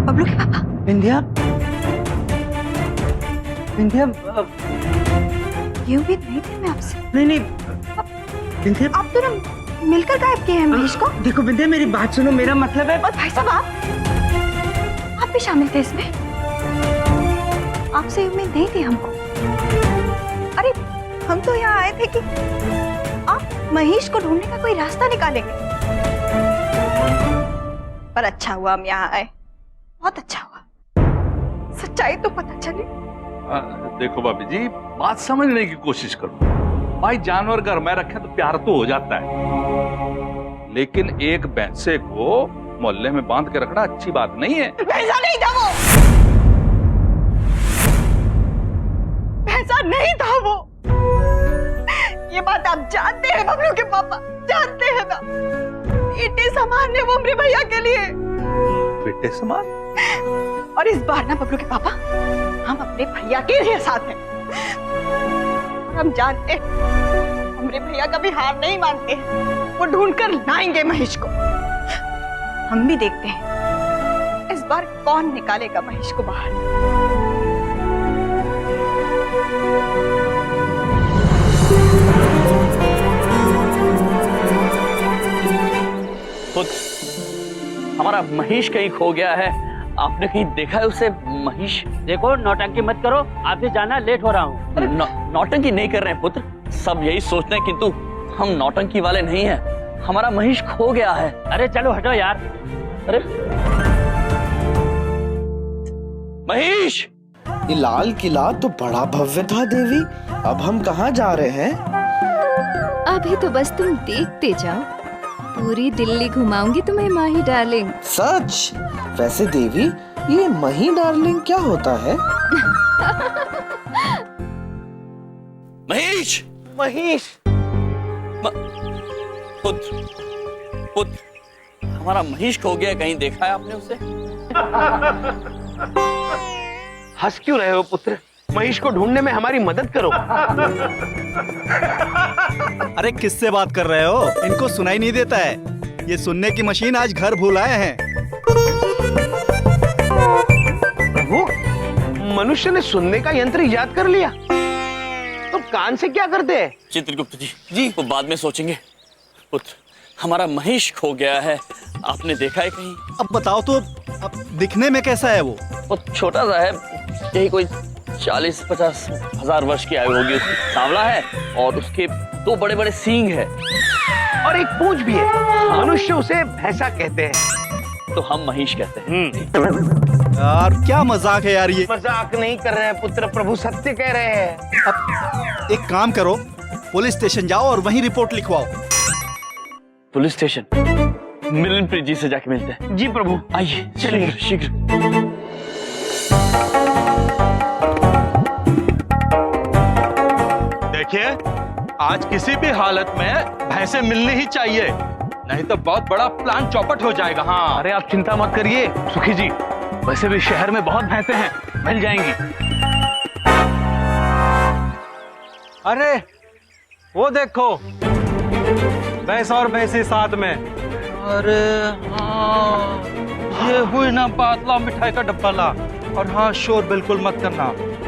बबलू के पापा। विंध्या, विंध्या, ये उम्मीद नहीं थी मैं आपसे। नहीं नहीं विंध्या, आप दोनों मिलकर गायब किए हैं महेश को। देखो विंध्या, मेरी बात सुनो, मेरा मतलब है। और भाई साहब आप भी शामिल थे इसमें। आपसे उम्मीद नहीं थी हमको। अरे हम तो यहाँ आए थे कि आप महेश को ढूंढने का कोई रास्ता निकालेंगे। पर अच्छा हुआ हम यहाँ आए, बहुत अच्छा हुआ। सच्चाई तो पता चली। देखो भाभी जी, बात समझने की कोशिश करो। भाई जानवर घर में रखे तो प्यार तो हो जाता है, लेकिन एक भैंसे को मोहल्ले में बांध के रखना अच्छी बात नहीं है। भैंसा नहीं था वो, भैंसा नहीं था वो। ये बात आप जानते हैं बबलू के पापा, जानते हैं ना। बेटे समान है वो मेरे भैया के लिए। बेटे समान? और इस बार ना बबलू के पापा, हम अपने भैया के लिए साथ हैं। और हम जानते हैं हमारे भैया कभी हार नहीं मानते। वो ढूंढकर लाएंगे महेश को। हम भी देखते हैं इस बार कौन निकालेगा महेश को बाहर। हमारा महेश कहीं खो गया है। आपने कहीं देखा है उसे? महेश, देखो नौटंकी मत करो, आपसे जाना लेट हो रहा हूँ। नौटंकी नहीं कर रहे हैं पुत्र, सब यही सोचते हैं, किंतु हम नौटंकी वाले नहीं हैं। हमारा महेश खो गया है। अरे चलो हटो यार। अरे महेश! ये लाल किला तो बड़ा भव्य था देवी, अब हम कहाँ जा रहे हैं? अभी तो बस तुम देखते जाओ, पूरी दिल्ली घुमाऊंगी तुम्हें माही डार्लिंग। सच? वैसे देवी, ये माही डार्लिंग क्या होता है? महेश! महेश! पुत्र, पुत्र, हमारा महेश खो गया, कहीं देखा है आपने उसे? हंस क्यों रहे हो पुत्र? महेश को ढूंढने में हमारी मदद करो। अरे किससे बात कर रहे हो? इनको सुनाई नहीं देता है। ये सुनने की मशीन आज घर भूल आए हैं। प्रभु, मनुष्य ने सुनने का यंत्र ईजाद कर लिया, तो कान से क्या करते हैं? चित्रगुप्त जी, वो बाद में सोचेंगे। पुत्र, हमारा महेश खो गया है, आपने देखा है कहीं? अब बताओ तो, अब दिखने में कैसा है वो? छोटा सा है, यही कोई 40-50 हजार वर्ष की आयु होगी उसकी। सांवला है और उसके 2 बड़े-बड़े सींग है और एक पूंछ भी है। मनुष्य उसे भैंसा कहते हैं, तो हम महेश कहते हैं। यार क्या मजाक है यार ये। मजाक नहीं कर रहे हैं पुत्र, प्रभु सत्य कह रहे हैं। अब एक काम करो, पुलिस स्टेशन जाओ और वहीं रिपोर्ट लिखवाओ। Police station? मिलनप्रीत जी से जाके मिलते हैं। जी प्रभु, आइए चलिए शीघ्र। देखिए, आज किसी भी हालत में भैंसे मिलनी ही चाहिए, नहीं तो बहुत बड़ा प्लान चौपट हो जाएगा। हाँ, अरे आप चिंता मत करिए सुखी जी, वैसे भी शहर में बहुत भैंसे हैं, मिल जाएंगी। अरे वो देखो, भैंस और भैंसी साथ में। अरे हाँ, ये हुई ना बात। ला मिठाई का डब्बा ला। और हाँ, शोर बिल्कुल मत करना,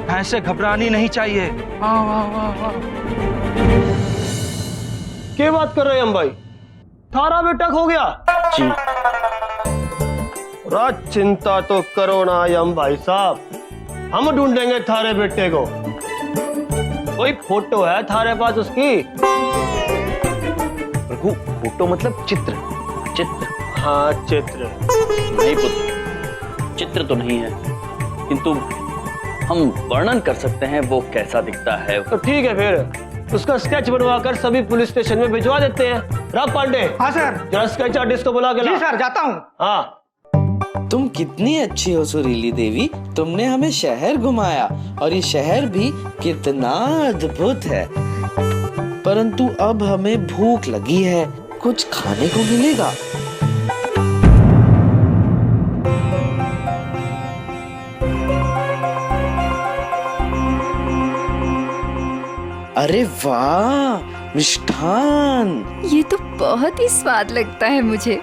भैंसे घबरानी नहीं चाहिए। हाँ वाह वाह वाह। क्या बात कर रहे हैं हम भाई? थारा बेटा खो गया? जी। रात चिंता तो करो ना यम भाई साहब, हम ढूंढेंगे थारे बेटे को। कोई फोटो है थारे पास उसकी? प्रभु, फोटो मतलब चित्र? चित्र? हाँ चित्र। नहीं पुत्र, चित्र तो नहीं है, किंतु हम वर्णन कर सकते हैं वो कैसा दिखता है। तो ठीक है, फिर उसका स्केच बनवाकर सभी पुलिस स्टेशन में भिजवा देते हैं। राम पांडे। हाँ सर। जरा स्केच आर्टिस्ट को बुला के ला। जी सर, जाता हूँ। हाँ। तुम कितनी अच्छी हो सुरीली देवी, तुमने हमें शहर घुमाया और ये शहर भी कितना अद्भुत है। परंतु अब हमें भूख लगी है, कुछ खाने को मिलेगा? अरे वाह, मिष्ठान! ये तो बहुत ही स्वाद लगता है मुझे।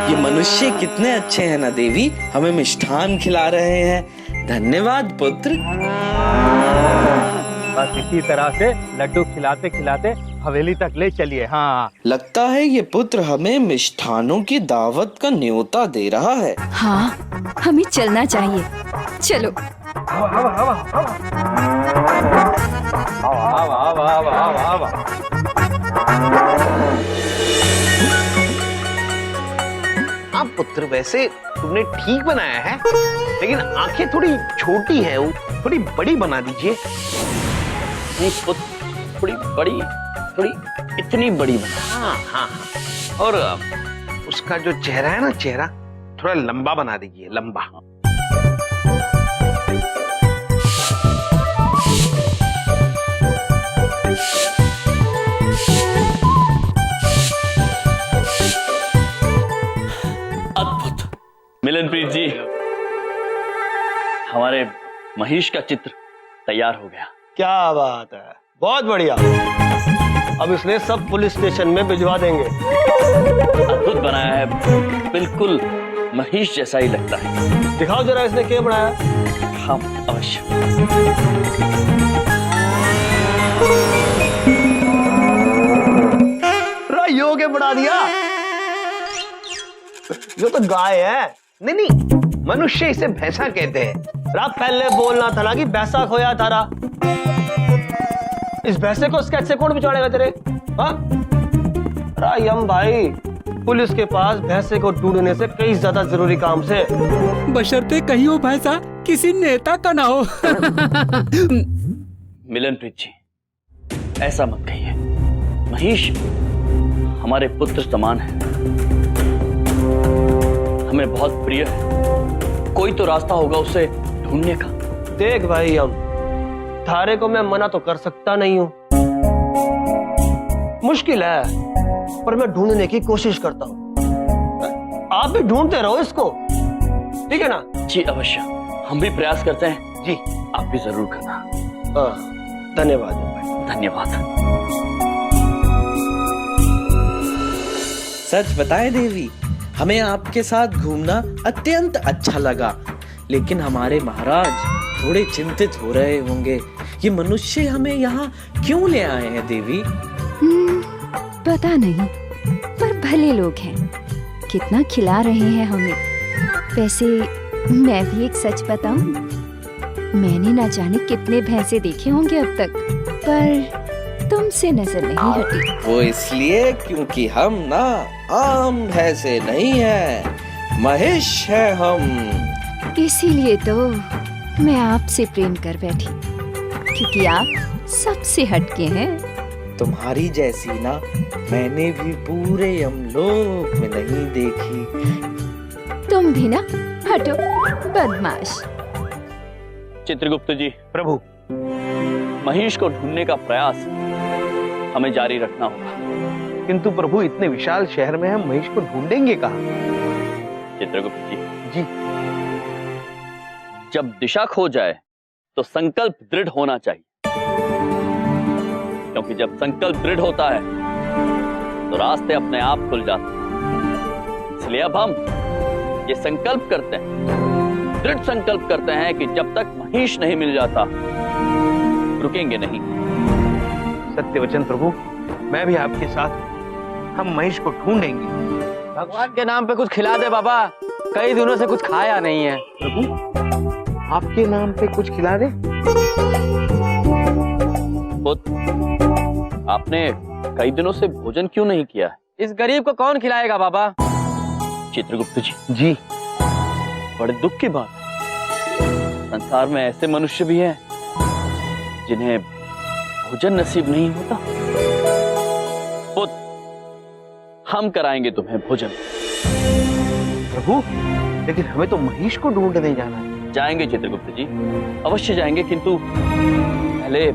ये मनुष्य कितने अच्छे हैं ना देवी, हमें मिष्ठान खिला रहे हैं। धन्यवाद पुत्र। बस इसी तरह से लड्डू खिलाते खिलाते हवेली तक ले चलिए। हाँ, लगता है ये पुत्र हमें मिष्ठानों की दावत का न्योता दे रहा है। हाँ, हमें चलना चाहिए। चलो। आप पुत्र वैसे तुमने ठीक बनाया है, लेकिन आंखें थोड़ी छोटी हैं, वो थोड़ी बड़ी बना दीजिए। नहीं पुत्र, थोड़ी बड़ी, थोड़ी इतनी बड़ी बना। हाँ हाँ हाँ। और उसका जो चेहरा है ना, चेहरा थोड़ा लंबा बना दीजिए, लंबा। अद्भुत। मिलनप्रीत जी, हमारे महेश का चित्र तैयार हो गया। क्या बात है, बहुत बढ़िया। अब इसलिए सब पुलिस स्टेशन में भिजवा देंगे। अद्भुत बनाया है, बिल्कुल महेश जैसा ही लगता है। दिखाओ जरा इसने क्या बनाया। हाँ अवश्य। यो के बढ़ा दिया। ये तो गाय है। नहीं नहीं, मनुष्य इसे भैंसा कहते हैं। रात पहले बोलना था ना कि भैंसा खोया थारा। इस भैंसे को स्केच से कौन बिचारेगा तेरे? हाँ रायम भाई, पुलिस के पास भैंसे को ढूंढने से कई ज्यादा जरूरी काम से। बशर्ते कहीं वो भैंसा किसी नेता का ना हो। मिलनप्रीत जी, ऐसा मत कहिए। महेश हमारे पुत्र समान है, हमें बहुत प्रिय है। कोई तो रास्ता होगा उसे ढूंढने का। देख भाई, हम थारे को मैं मना तो कर सकता नहीं हूं, मुश्किल है, पर मैं ढूंढने की कोशिश करता हूं। आप भी ढूंढते रहो इसको, ठीक है ना? जी अवश्य, हम भी प्रयास करते हैं। जी आप भी जरूर करना। धन्यवाद भाई। धन्यवाद। सच बताए देवी, हमें आपके साथ घूमना अत्यंत अच्छा लगा, लेकिन हमारे महाराज थोड़े चिंतित हो रहे होंगे। ये मनुष्य हमें यहाँ क्यों ले आए हैं देवी? पता नहीं, पर भले लोग हैं, कितना खिला रहे हैं हमें। वैसे मैं भी एक सच बताऊं, मैंने ना जाने कितने भैंसे देखे होंगे अब तक, पर तुमसे नजर नहीं हटी। वो इसलिए क्योंकि हम ना आम भैंसे नहीं हैं, महेश है हम। इसीलिए तो मैं आपसे प्रेम कर बैठी, क्योंकि आप सबसे हटके हैं। तुम्हारी जैसी ना मैंने भी पूरे यमलोक में नहीं देखी। तुम भी ना, हटो बदमाश। चित्रगुप्त जी, प्रभु, महेश को ढूंढने का प्रयास हमें जारी रखना होगा। किंतु प्रभु, इतने विशाल शहर में हम महेश को ढूंढेंगे कहाँ? चित्रगुप्त जी, जी, जब दिशा खो जाए तो संकल्प दृढ़ होना चाहिए, क्योंकि जब संकल्प दृढ़ होता है तो रास्ते अपने आप खुल जाते हैं। इसलिए अब हम ये संकल्प करते हैं, दृढ़ संकल्प करते हैं कि जब तक महेश नहीं मिल जाता रुकेंगे नहीं। सत्य वचन प्रभु, मैं भी आपके साथ। हम महेश को ढूंढेंगे। भगवान के नाम पे कुछ खिला दे बाबा, कई दिनों से कुछ खाया नहीं है। प्रभु, आपके नाम पे कुछ खिला दे। आपने कई दिनों से भोजन क्यों नहीं किया? इस गरीब को कौन खिलाएगा बाबा? चित्रगुप्त जी, जी, बड़े दुख की बात है, संसार में ऐसे मनुष्य भी हैं जिन्हें भोजन नसीब नहीं होता। पुत्र, हम कराएंगे तुम्हें भोजन। प्रभु, लेकिन हमें तो महेश को ढूंढने जाना है। जाएंगे चित्रगुप्त जी, अवश्य जाएंगे, किंतु पहले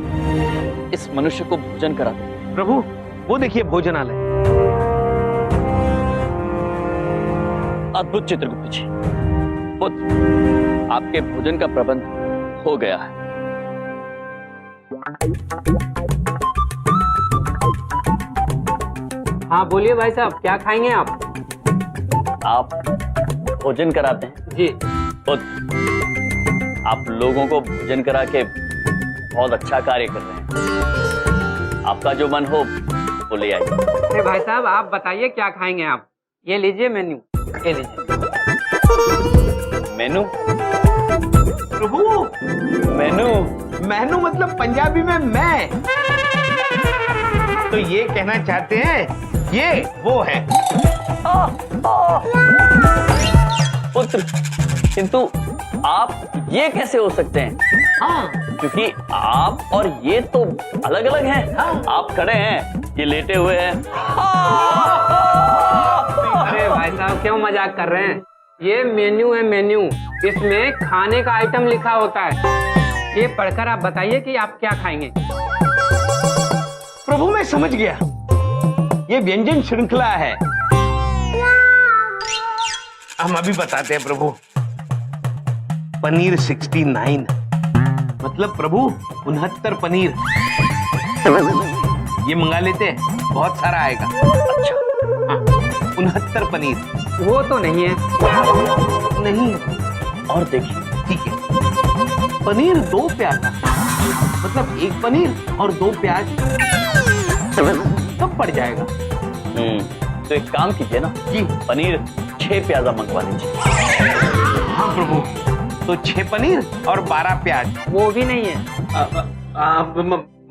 इस मनुष्य को भोजन करा दो। प्रभु, वो देखिए भोजनालय। अद्भुत चित्रगुप्त जी। पुत्र, आपके भोजन का प्रबंध हो गया है। हाँ बोलिए भाई साहब, क्या खाएंगे आप? आप भोजन कराते हैं? जी। पुत्र, आप लोगों को भोजन करा के बहुत अच्छा कार्य कर रहे हैं। आपका जो मन हो वो ले आइए। अरे भाई साहब, आप बताइए क्या खाएंगे आप? ये लीजिए मेन्यू, ये लीजिए। मेनू? प्रभु, मेनू? मेनू मतलब पंजाबी में मैं। तो ये कहना चाहते हैं ये वो है। पुत्र, किंतु आप ये कैसे हो सकते हैं? हाँ, क्योंकि आप और ये तो अलग अलग हैं। आप खड़े हैं, ये लेटे हुए हैं। अरे भाई साहब, क्यों मजाक कर रहे हैं? ये मेन्यू है, मेन्यू। इसमें खाने का आइटम लिखा होता है। ये पढ़कर आप बताइए कि आप क्या खाएंगे। प्रभु मैं समझ गया, ये व्यंजन श्रृंखला है। हम अभी बताते हैं प्रभु। पनीर 69 मतलब प्रभु 69 पनीर। ये मंगा लेते हैं, बहुत सारा आएगा। अच्छा, 69 पनीर। वो तो नहीं है। नहीं, और देखिए, ठीक है। पनीर 2 प्याजा, मतलब 1 पनीर और 2 प्याज, सब पड़ जाएगा। तो एक काम कीजिए ना जी, पनीर 6 प्याजा मंगवा लीजिए। हाँ प्रभु, तो 6 पनीर और 12 प्याज। वो भी नहीं है।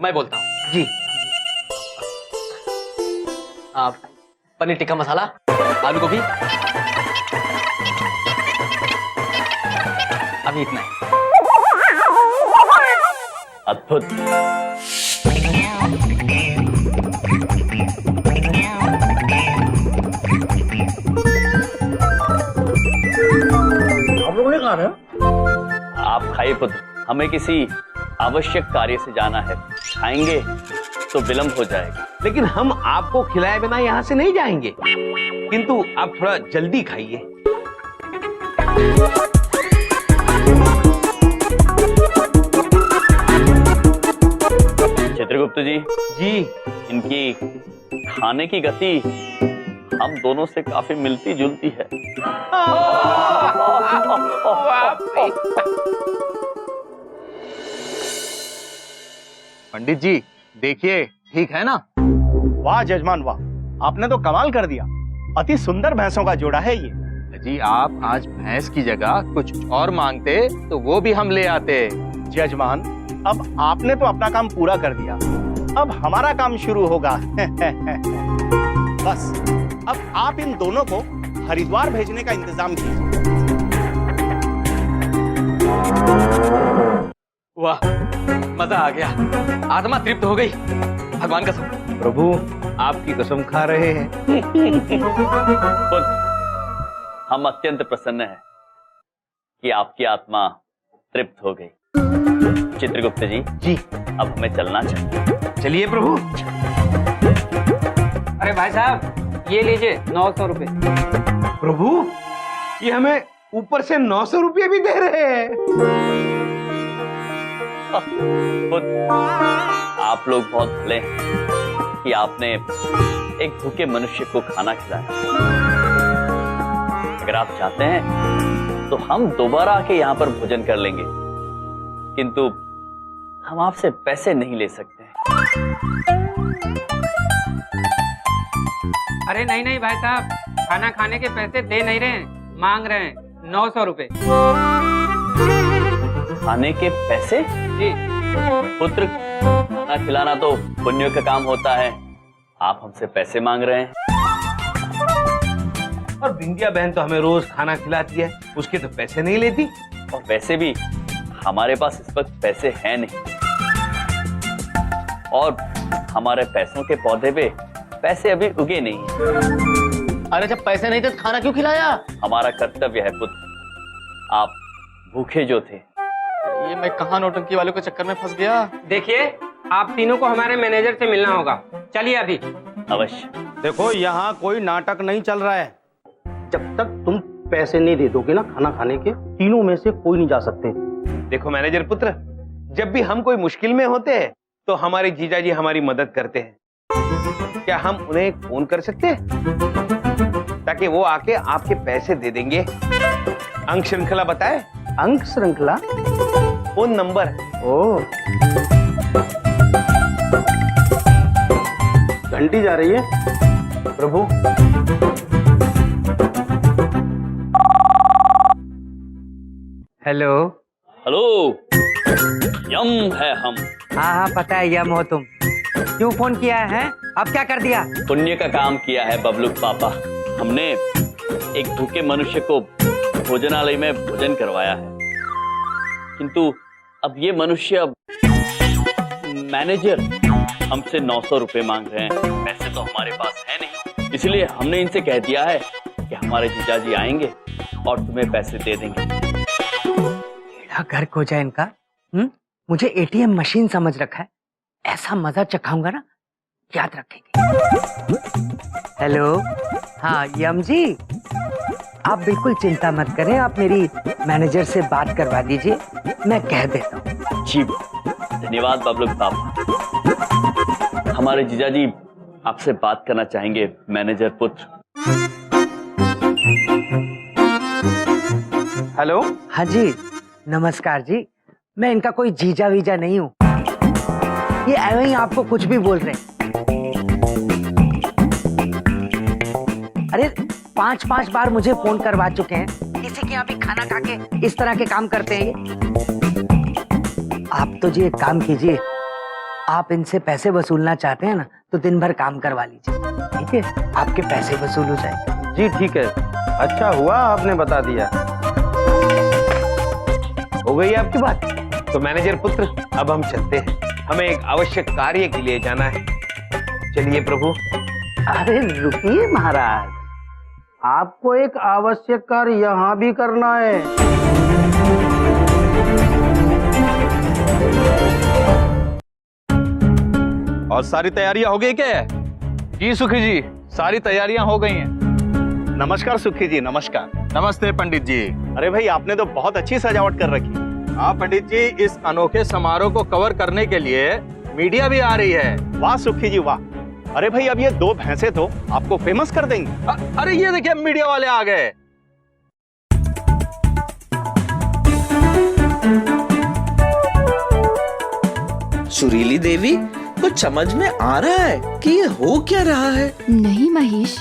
मैं बोलता हूँ जी। आप पनीर टिक्का मसाला, आलू गोभी, अभी इतना है। अद्भुत। आप लोग नहीं खा रहे? आप खाइए पुत्र, हमें किसी आवश्यक कार्य से जाना है। खाएंगे तो विलंब हो जाएगा। लेकिन हम आपको खिलाए बिना यहाँ से नहीं जाएंगे, किंतु आप थोड़ा जल्दी खाइए। चित्रगुप्त जी, जी, इनकी खाने की गति हम दोनों से काफी मिलती जुलती है। पंडित जी देखिए, ठीक है ना? वाह जजमान वाह, आपने तो कमाल कर दिया। अति सुंदर भैंसों का जोड़ा है ये। जी आप आज भैंस की जगह कुछ और मांगते तो वो भी हम ले आते। जजमान, अब आपने तो अपना काम पूरा कर दिया, अब हमारा काम शुरू होगा। बस अब आप इन दोनों को हरिद्वार भेजने का इंतजाम कीजिए। वाह, मजा आ गया, आत्मा तृप्त हो गई। भगवान कसम। प्रभु आपकी कसम खा रहे हैं। हम अत्यंत प्रसन्न हैं कि आपकी आत्मा तृप्त हो गई। चित्रगुप्त जी, जी, अब हमें चलना चाहिए। चलिए प्रभु। अरे भाई साहब, ये लीजिए 900 रुपए। प्रभु ये हमें ऊपर से 900 रुपये भी दे रहे हैं। आप लोग बहुत भले हैं कि आपने एक भूखे मनुष्य को खाना खिलाया। अगर आप चाहते हैं तो हम दोबारा आके यहाँ पर भोजन कर लेंगे, किंतु हम आपसे पैसे नहीं ले सकते। अरे नहीं नहीं भाई साहब, खाना खाने के पैसे दे नहीं रहे हैं, मांग रहे हैं 900 रुपए। खाने के पैसे? जी। पुत्र, खाना खिलाना तो पुण्य का काम होता है, आप हमसे पैसे मांग रहे हैं। और बिंदिया बहन तो हमें रोज खाना खिलाती है, उसके तो पैसे नहीं लेती। और वैसे भी हमारे पास इस वक्त पैसे हैं नहीं, और हमारे पैसों के पौधे पे पैसे अभी उगे नहीं हैं। अरे जब पैसे नहीं थे तो खाना क्यों खिलाया? हमारा कर्तव्य है पुत्र, आप भूखे जो थे। ये मैं कहाँ नौटंकी वालों के चक्कर में फंस गया। देखिए, आप तीनों को हमारे मैनेजर से मिलना होगा। चलिए अभी। अवश्य। देखो यहाँ कोई नाटक नहीं चल रहा है। जब तक तुम पैसे नहीं दे दोगे ना खाना खाने के, तीनों में से कोई नहीं जा सकते। देखो मैनेजर पुत्र, जब भी हम कोई मुश्किल में होते हैं तो हमारे जीजा जी हमारी मदद करते हैं। क्या हम उन्हें फोन कर सकते हैं? ताकि वो आके आपके पैसे दे देंगे। अंक श्रृंखला बताए? अंक श्रृंखला? Phone number. ओ, घंटी जा रही है। प्रभु, हेलो। हेलो, यम है हम। हाँ हाँ पता है, यम हो तुम। क्यों फोन किया है? अब क्या कर दिया? पुण्य का काम किया है बबलू पापा। हमने एक भूखे मनुष्य को भोजनालय में भोजन करवाया है, किंतु अब ये मनुष्य मैनेजर हमसे 900 रुपए मांग रहे हैं। पैसे तो हमारे पास है नहीं, इसलिए हमने इनसे कह दिया है कि हमारे जीजाजी आएंगे और तुम्हें पैसे दे देंगे। घर खो जाए इनका। मुझे एटीएम मशीन समझ रखा है, ऐसा मजा चखाऊंगा ना, याद रखेंगे। हेलो, हाँ यम जी, आप बिल्कुल चिंता मत करें, आप मेरी मैनेजर से बात करवा दीजिए, मैं कह देता हूँ। जी धन्यवाद बबलू पापा। हमारे जीजाजी आपसे बात करना चाहेंगे, मैनेजर पुत्र। हेलो। हाँ जी, नमस्कार जी। मैं इनका कोई जीजा वीजा नहीं हूँ, ये ऐसे ही आपको कुछ भी बोल रहे हैं। अरे 5-5 बार मुझे फोन करवा चुके हैं, किसी के यहाँ भी खाना खा के इस तरह के काम करते हैं ये। आप तो जी एक काम कीजिए, आप इनसे पैसे वसूलना चाहते हैं ना, तो दिन भर काम करवा लीजिए, ठीक है? आपके पैसे वसूल हो जाएंगे। जी ठीक है, अच्छा हुआ आपने बता दिया। हो गई आपकी बात? तो मैनेजर पुत्र, अब हम चलते हैं, हमें एक आवश्यक कार्य के लिए जाना है। चलिए प्रभु। अरे रुकिए महाराज, आपको एक आवश्यक कार्य यहाँ भी करना है। और सारी तैयारियां हो गई क्या? जी सुखी जी, सारी तैयारियां हो गई हैं। नमस्कार सुखी जी, नमस्कार। नमस्ते पंडित जी। अरे भाई, आपने तो बहुत अच्छी सजावट कर रखी। हाँ पंडित जी, इस अनोखे समारोह को कवर करने के लिए मीडिया भी आ रही है। वाह सुखी जी वाह। अरे भाई, अब ये 2 भैंसे तो आपको फेमस कर देंगे। अरे ये देखिए, मीडिया वाले आ गए। सुरीली देवी, कुछ समझ में आ रहा है कि ये हो क्या रहा है? नहीं महेश,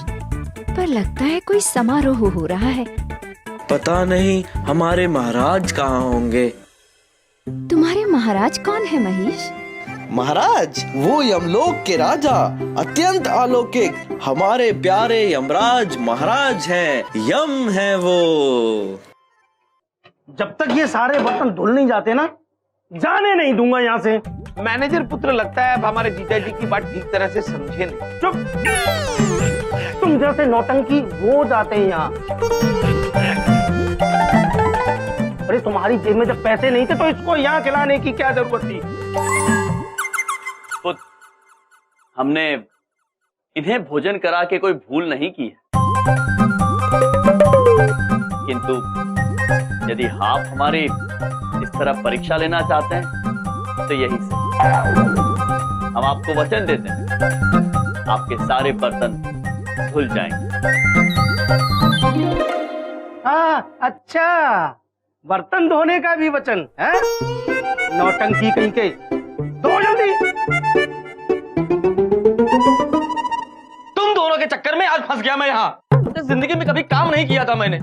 पर लगता है कोई समारोह हो रहा है। पता नहीं हमारे महाराज कहाँ होंगे। तुम्हारे महाराज कौन है महेश? महाराज वो यमलोक के राजा, अत्यंत अलौकिक, हमारे प्यारे यमराज महाराज हैं। यम है वो। जब तक ये सारे बर्तन धुल नहीं जाते ना, जाने नहीं दूंगा यहाँ से। मैनेजर पुत्र, लगता है अब हमारे जीजाजी की बात ठीक तरह से समझे नहीं। चुप, तुम जैसे नौटंकी रोज आते हैं यहाँ। अरे तुम्हारी जेब में जब पैसे नहीं थे तो इसको यहाँ खिलाने की क्या जरूरत थी? पुत्र, हमने इन्हें भोजन करा के कोई भूल नहीं की है, किंतु यदि आप हमारी इस तरह परीक्षा लेना चाहते हैं तो यही से हम आपको वचन देते हैं, आपके सारे बर्तन धुल जाएंगे। हाँ अच्छा, बर्तन धोने का भी वचन है? नौटंकी कहीं के, दो जल्दी। तुम दोनों के चक्कर में आज फंस गया मैं यहाँ। जिंदगी में कभी काम नहीं किया था मैंने,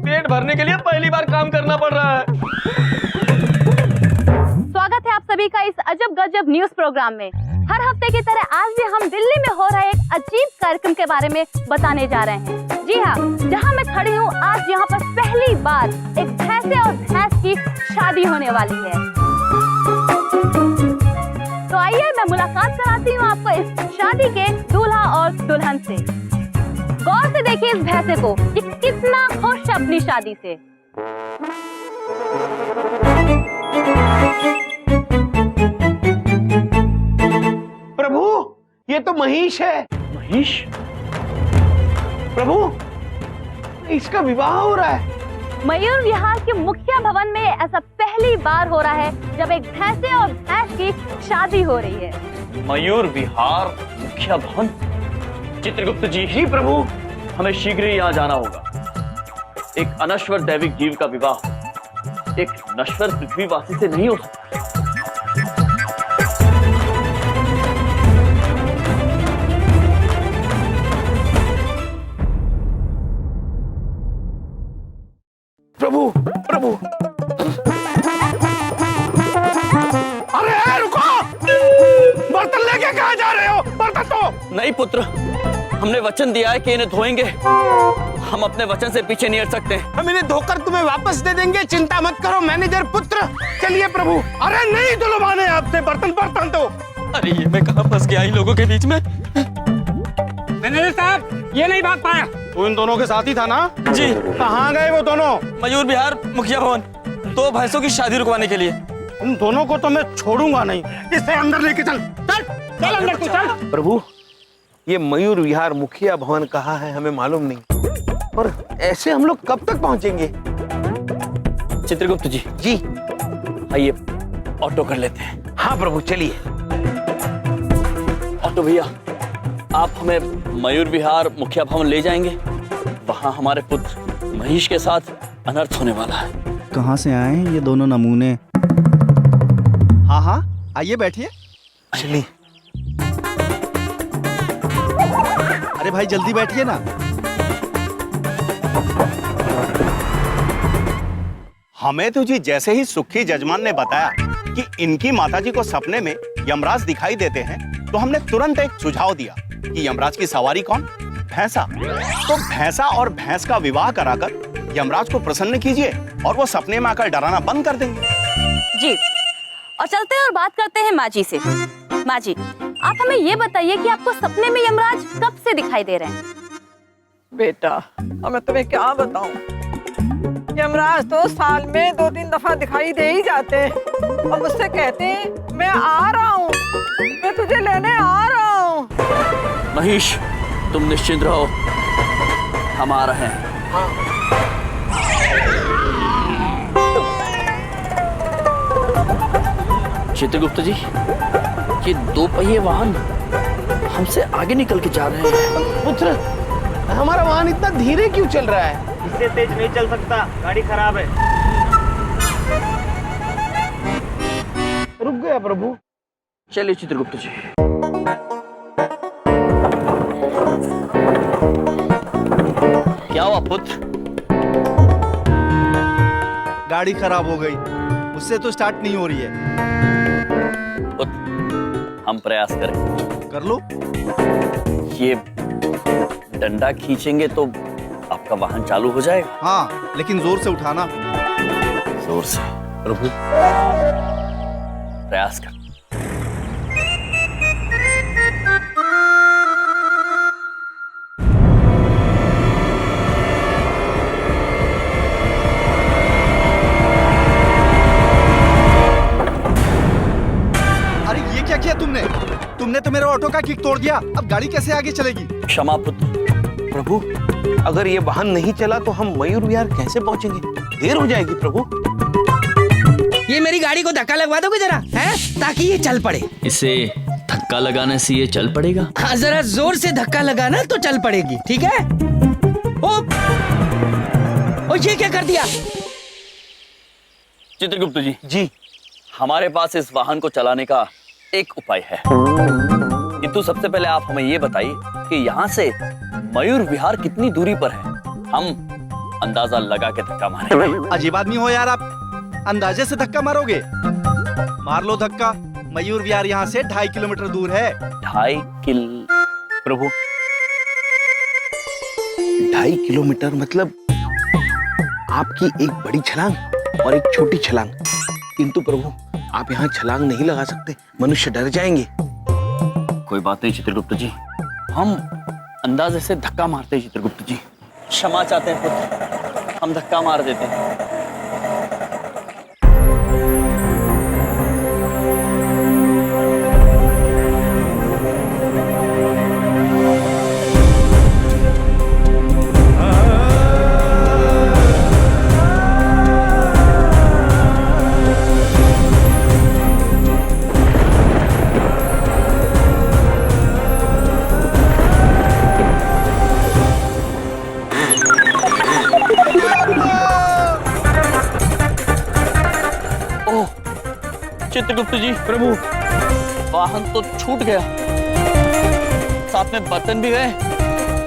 पेट भरने के लिए पहली बार काम करना पड़ रहा है। स्वागत है आप सभी का इस अजब गजब न्यूज प्रोग्राम में। हर हफ्ते की तरह आज भी हम दिल्ली में हो रहे एक अजीब कार्यक्रम के बारे में बताने जा रहे हैं। जी हाँ, जहाँ मैं खड़ी हूँ आज यहाँ पर पहली बार एक भैंसे और भैंस की शादी होने वाली है। तो आइए मैं मुलाकात कराती हूँ आपको इस शादी के दूल्हा और दुल्हन से। गौर से देखिए इस भैंसे को, ये कितना खुश है अपनी शादी से। प्रभु, ये तो महिष है। महिष? प्रभु, इसका विवाह हो रहा है। मयूर विहार के मुखिया भवन में ऐसा पहली बार हो रहा है जब एक भैंसे और भैंस की शादी हो रही है। मयूर विहार मुखिया भवन? चित्रगुप्त जी ही प्रभु, हमें शीघ्र ही यहाँ जाना होगा। एक अनश्वर दैविक जीव का विवाह एक नश्वर पृथ्वीवासी से नहीं हो सकता। प्रभु प्रभु, अरे रुको, बर्तन लेके कहाँ जा रहे हो? बर्तन तो नहीं पुत्र, हमने वचन दिया है कि इन्हें धोएंगे। हम अपने वचन से पीछे नहीं हट सकते। हम इन्हें धोकर तुम्हें वापस दे देंगे, चिंता मत करो मैनेजर पुत्र। चलिए प्रभु। अरे नहीं दुलवाने आपसे, बर्तन बर्तन दो। अरे ये मैं कहाँ फंस गया इन लोगों के बीच में। मैनेजर साहब, ये नहीं भाग पाया। तू इन दोनों के साथ ही था ना? जी। कहाँ गए वो दोनों? मयूर विहार मुखिया भवन, 2 भैंसों की शादी रुकवाने के लिए। उन दोनों को तो मैं छोड़ूंगा नहीं। इसे अंदर लेके चल, चल चल अंदर तू चल। प्रभु, ये मयूर विहार मुखिया भवन कहाँ है हमें मालूम नहीं, पर ऐसे हम लोग कब तक पहुंचेंगे? चित्रगुप्त जी, जी आइए ऑटो कर लेते हैं। हाँ प्रभु चलिए। ऑटो भैया, आप हमें मयूर विहार मुखिया भवन ले जाएंगे? वहाँ हमारे पुत्र महेश के साथ अनर्थ होने वाला है। कहाँ से आए हैं ये दोनों नमूने? हाँ हाँ आइए बैठिए। चलिए। अरे भाई जल्दी बैठिए ना। हमें तो जी जैसे ही सुखी जजमान ने बताया कि इनकी माताजी को सपने में यमराज दिखाई देते हैं, तो हमने तुरंत एक सुझाव दिया कि यमराज की सवारी कौन? भैंसा। तो भैंसा और भैंस का विवाह कराकर यमराज को प्रसन्न कीजिए और वो सपने में आकर डराना बंद कर देंगे। जी, और चलते हैं और बात करते हैं माँ जी से। माँ जी, आप हमें ये बताइए कि आपको सपने में यमराज कब से दिखाई दे रहे हैं? बेटा, अब मैं तुम्हें क्या बताऊं, यमराज तो साल में 2-3 दफा दिखाई दे ही जाते हैं और मुझसे कहते हैं मैं आ रहा हूँ, मैं तुझे लेने आ रहा हूँ। महेश, तुम निश्चिंत रहो, हम आ रहे हैं। चित्रगुप्त जी, ये 2 पहिए वाहन हमसे आगे निकल के जा रहे हैं। पुत्र, हमारा वाहन इतना धीरे क्यों चल रहा है? इससे तेज नहीं चल सकता, गाड़ी खराब है। रुक गया प्रभु। चलिए चित्रगुप्त जी। क्या हुआ पुत्र? गाड़ी खराब हो गई, उससे तो स्टार्ट नहीं हो रही है। पुत्र, हम प्रयास करें। कर लो। ये डंडा खींचेंगे तो आपका वाहन चालू हो जाएगा। हाँ, लेकिन जोर से उठाना। जोर से। प्रभु प्रयास कर। अरे ये क्या किया तुमने? तुमने तो मेरा ऑटो का किक तोड़ दिया, अब गाड़ी कैसे आगे चलेगी? क्षमा पुत्र। प्रभु, अगर ये वाहन नहीं चला तो हम मयूर विहार कैसे पहुंचेंगे? देर हो जाएगी प्रभु। ये मेरी गाड़ी को धक्का लगवा दोगे जरा, हैं? ताकि ये चल पड़े। इसे धक्का लगाने से ये चल पड़ेगा? हाँ, जरा जोर से धक्का लगाना तो चल पड़ेगी, ठीक है? ओ ये क्या कर दिया? चित्रगुप्त जी, जी हमारे पास इस वाहन को चलाने का एक उपाय है, किंतु सबसे पहले आप हमें ये बताइए कि यहाँ से मयूर विहार कितनी दूरी पर है? हम अंदाजा लगा के धक्का मारेंगे। अजीब आदमी हो यार आप, अंदाजे से धक्का मारोगे? मार लो धक्का। मयूर विहार यहाँ से 2.5 किलोमीटर दूर है। 2.5 किल प्रभु, 2.5 किलोमीटर मतलब आपकी एक बड़ी छलांग और एक छोटी छलांग। किंतु प्रभु, आप यहाँ छलांग नहीं लगा सकते, मनुष्य डर जाएंगे। कोई बात नहीं चित्रगुप्त जी, हम अंदाजे से धक्का मारते हैं। चित्रगुप्त जी, क्षमा चाहते हैं पुत्र, हम धक्का मार देते हैं। चित्रगुप्त जी प्रभु, वाहन तो छूट गया, साथ में बर्तन भी गए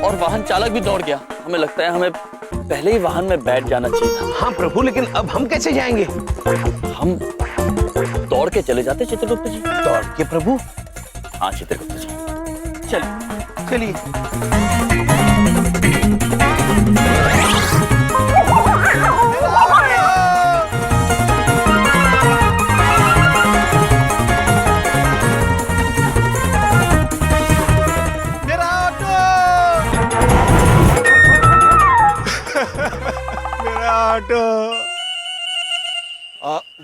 और वाहन चालक भी दौड़ गया। हमें लगता है हमें पहले ही वाहन में बैठ जाना चाहिए था। हाँ प्रभु, लेकिन अब हम कैसे जाएंगे? हम दौड़ के चले जाते चित्रगुप्त जी। दौड़ के प्रभु? हाँ चित्रगुप्त जी, चलिए चलिए। मेरा ऑटो! मेरा ऑटो!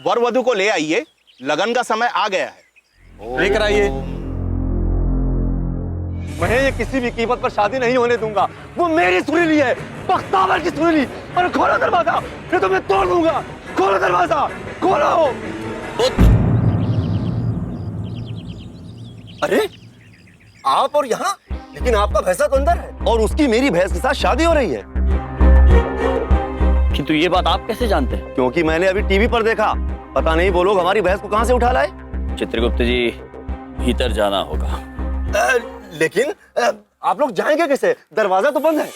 वर वधु को ले आइए, लगन का समय आ गया है। लेकर आइए। मैं ये किसी भी कीमत पर शादी नहीं होने दूंगा। वो मेरी सुरीली है, बख्तावर की सुरीली। और खोलो दरवाजा, नहीं तो मैं तोड़ दूंगा। खोलो दरवाजा, खोलो। अरे आप और यहाँ, लेकिन आपका भैंसा तो अंदर है और उसकी मेरी भैंस के साथ शादी हो रही है। किंतु ये बात आप कैसे जानते हैं? क्योंकि मैंने अभी टीवी पर देखा। पता नहीं वो लोग हमारी भैंस को कहाँ से उठा लाए। चित्रगुप्त जी, भीतर जाना होगा। लेकिन आप लोग जाएंगे कैसे? दरवाजा तो बंद है।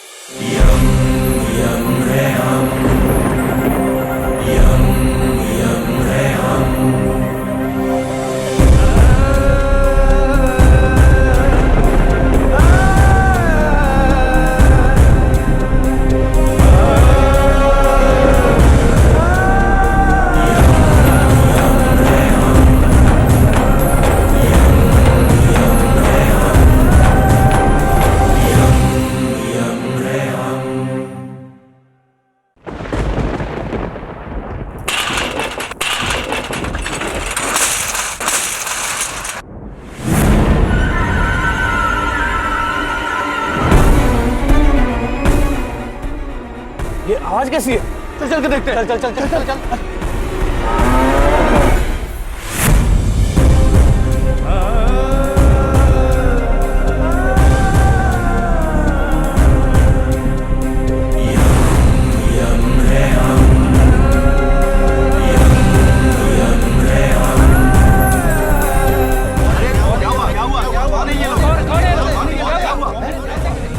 ये आवाज कैसी है? चल चल के देखते हैं। चल चल चल चल चल चल।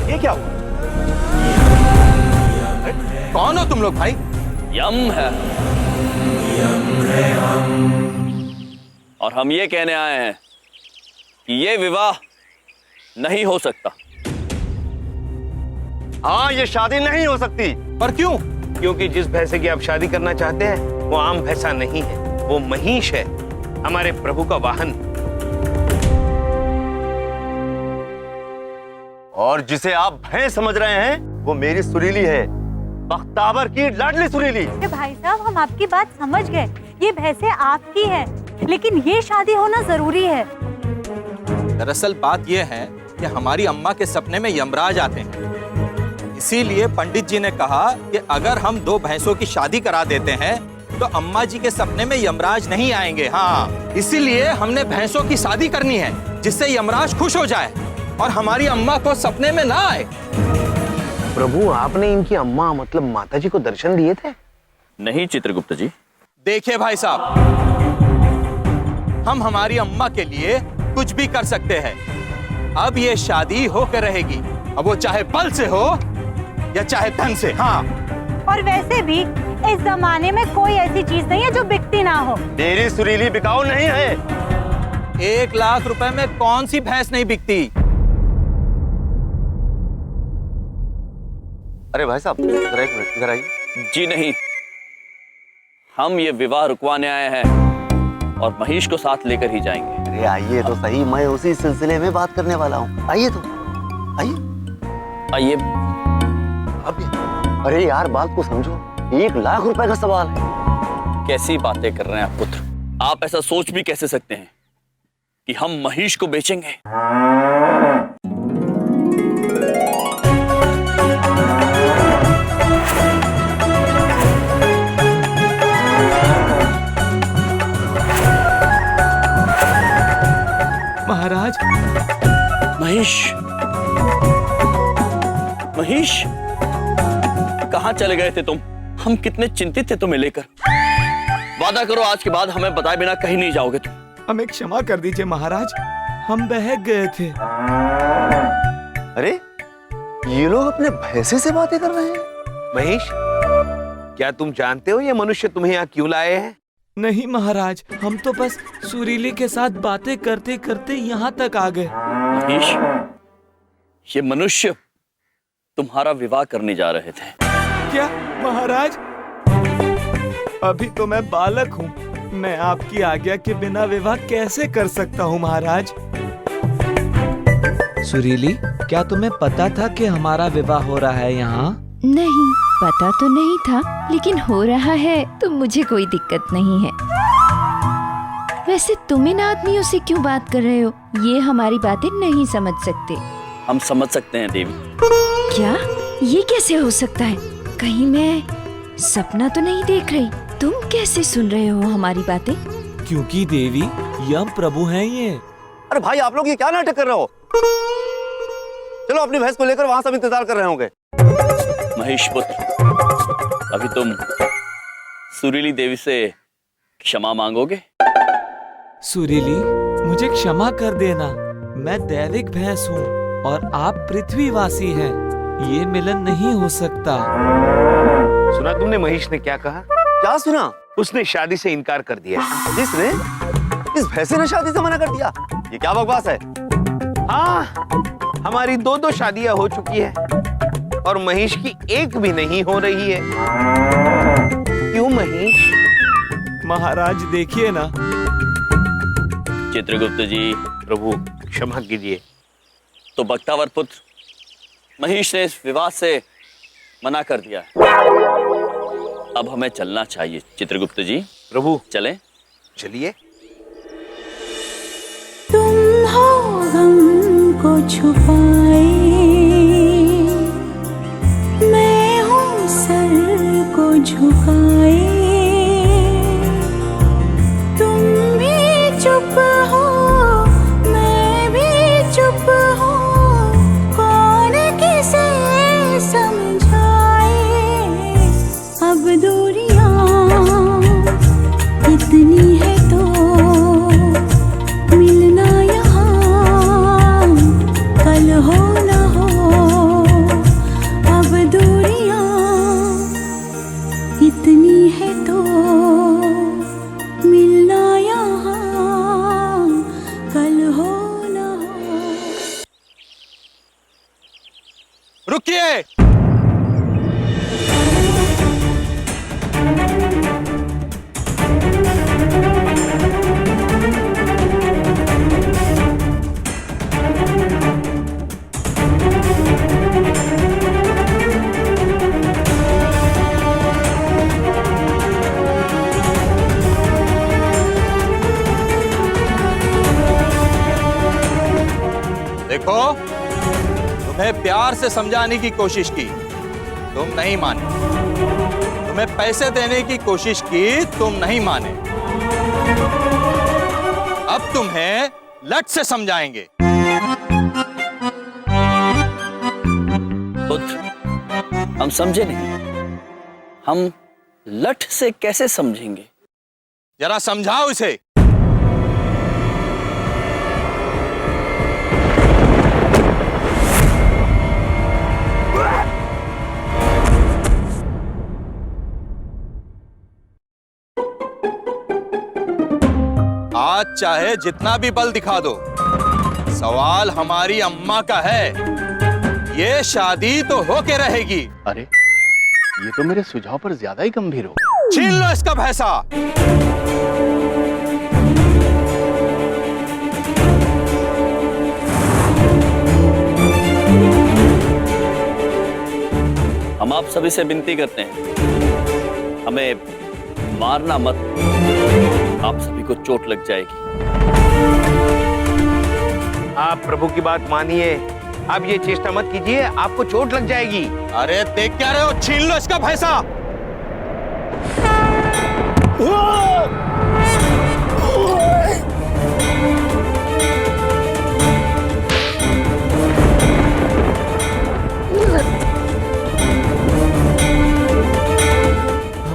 ये क्या हुआ? कौन हो तुम लोग भाई? यम है। और हम ये कहने आए हैं कि ये विवाह नहीं हो सकता। हाँ, ये शादी नहीं हो सकती। पर क्यों? क्योंकि जिस भैंसे की आप शादी करना चाहते हैं वो आम भैंसा नहीं है, वो महिष है, हमारे प्रभु का वाहन। और जिसे आप भैंस समझ रहे हैं वो मेरी सुरीली है, बख्तावर की लाडली सुरीली। भाई साहब, हम आपकी बात समझ गए। ये भैंसे आपकी हैं, लेकिन ये शादी होना जरूरी है। दरअसल बात यह है कि हमारी अम्मा के सपने में यमराज आते हैं। इसीलिए पंडित जी ने कहा कि अगर हम दो भैंसों की शादी करा देते हैं तो अम्मा जी के सपने में यमराज नहीं आएंगे। हाँ, इसीलिए हमने भैंसों की शादी करनी है, जिससे यमराज खुश हो जाए और हमारी अम्मा को सपने में ना आए। प्रभु, आपने इनकी अम्मा मतलब माता जी को दर्शन दिए थे? नहीं चित्रगुप्त जी। देखिए भाई साहब, हम हमारी अम्मा के लिए कुछ भी कर सकते हैं। अब ये शादी होकर रहेगी, अब वो चाहे बल से हो या चाहे धन से। हाँ, और वैसे भी इस जमाने में कोई ऐसी चीज नहीं है जो बिकती ना हो। मेरी सुरीली बिकाऊ नहीं है। 1 लाख रुपए में कौन सी भैंस नहीं बिकती? अरे भाई साहब, जरा एक मिनट इधर आइए। जी नहीं, हम ये विवाह रुकवाने आए हैं और महेश को साथ लेकर ही जाएंगे। अरे आइए तो सही, मैं उसी सिलसिले में बात करने वाला हूँ। आइए तो, आइए आइए। अब अरे यार, बात को समझो, 1 लाख रुपए का सवाल है। कैसी बातें कर रहे हैं आप पुत्र? आप ऐसा सोच भी कैसे सकते हैं कि हम महेश को बेचेंगे? महाराज। महेश, महेश, कहाँ चले गए थे तुम? हम कितने चिंतित थे तुम्हें लेकर। वादा करो आज के बाद हमें बताए बिना कहीं नहीं जाओगे तुम। हमें क्षमा कर दीजिए महाराज, हम बहक गए थे। अरे ये लोग अपने भैंसे से बातें कर रहे हैं। महेश, क्या तुम जानते हो ये मनुष्य तुम्हें यहाँ क्यों लाए हैं? नहीं महाराज, हम तो बस सुरीली के साथ बातें करते करते यहाँ तक आ गए। महेश, ये मनुष्य तुम्हारा विवाह करने जा रहे थे। क्या महाराज? अभी तो मैं बालक हूँ, मैं आपकी आज्ञा के बिना विवाह कैसे कर सकता हूँ महाराज? सुरीली, क्या तुम्हें पता था कि हमारा विवाह हो रहा है यहाँ? नहीं, पता तो नहीं था, लेकिन हो रहा है तो मुझे कोई दिक्कत नहीं है। वैसे तुम इन आदमियों से क्यों बात कर रहे हो? ये हमारी बातें नहीं समझ सकते। हम समझ सकते हैं देवी। क्या? ये कैसे हो सकता है? कहीं मैं सपना तो नहीं देख रही? तुम कैसे सुन रहे हो हमारी बातें? क्योंकि देवी, यम प्रभु हैं ये। अरे भाई, आप लोग ये क्या नाटक कर रहे हो? चलो अपनी भैंस को लेकर वहां सब इंतजार कर रहे होंगे। महेश पुत्र, अभी तुम सुरीली देवी से क्षमा मांगोगे? सुरीली, मुझे क्षमा कर देना। मैं दैविक भैंस हूँ और आप पृथ्वीवासी हैं। ये मिलन नहीं हो सकता। सुना तुमने महेश ने क्या कहा? क्या सुना? उसने शादी से इनकार कर दिया। किसने? इस भैंसे ने शादी से मना कर दिया? ये क्या बकवास है? हाँ, हमारी 2 शादियां हो चुकी है और महेश की एक भी नहीं हो रही है। क्यों महेश? महाराज देखिए ना। चित्रगुप्त जी, प्रभु क्षमा कीजिए। तो बख्तावर पुत्र महेश ने इस विवाह से मना कर दिया। अब हमें चलना चाहिए। चित्रगुप्त जी, प्रभु चलें? चलिए। तुम हो गम को छुपाए, मैं हूँ सर को झुकाए। तुम भी चुप हो, मैं भी चुप हूँ, कौन किसे समझाए। अब दूरियां इतनी है तो मिलना यहाँ कल हो न हो। अब दूरियां इतनी है तो मिलना यहाँ कल हो न हो। रुकिए। देखो, तुम्हें प्यार से समझाने की कोशिश की, तुम नहीं माने। तुम्हें पैसे देने की कोशिश की, तुम नहीं माने। अब तुम्हें लट से समझाएंगे। पुत्र, हम समझे नहीं। हम लठ से कैसे समझेंगे? जरा समझाओ इसे। आज चाहे जितना भी बल दिखा दो, सवाल हमारी अम्मा का है। ये शादी तो होके रहेगी। अरे, ये तो मेरे सुझाव पर ज्यादा ही गंभीर हो गया। छीन लो इसका भैंसा। हम आप सभी से विनती करते हैं, हमें मारना मत। आप सभी को चोट लग जाएगी। आप प्रभु की बात मानिए। आप ये चेष्टा मत कीजिए, आपको चोट लग जाएगी। अरे देख क्या रहे हो? छीन लो इसका भैंसा।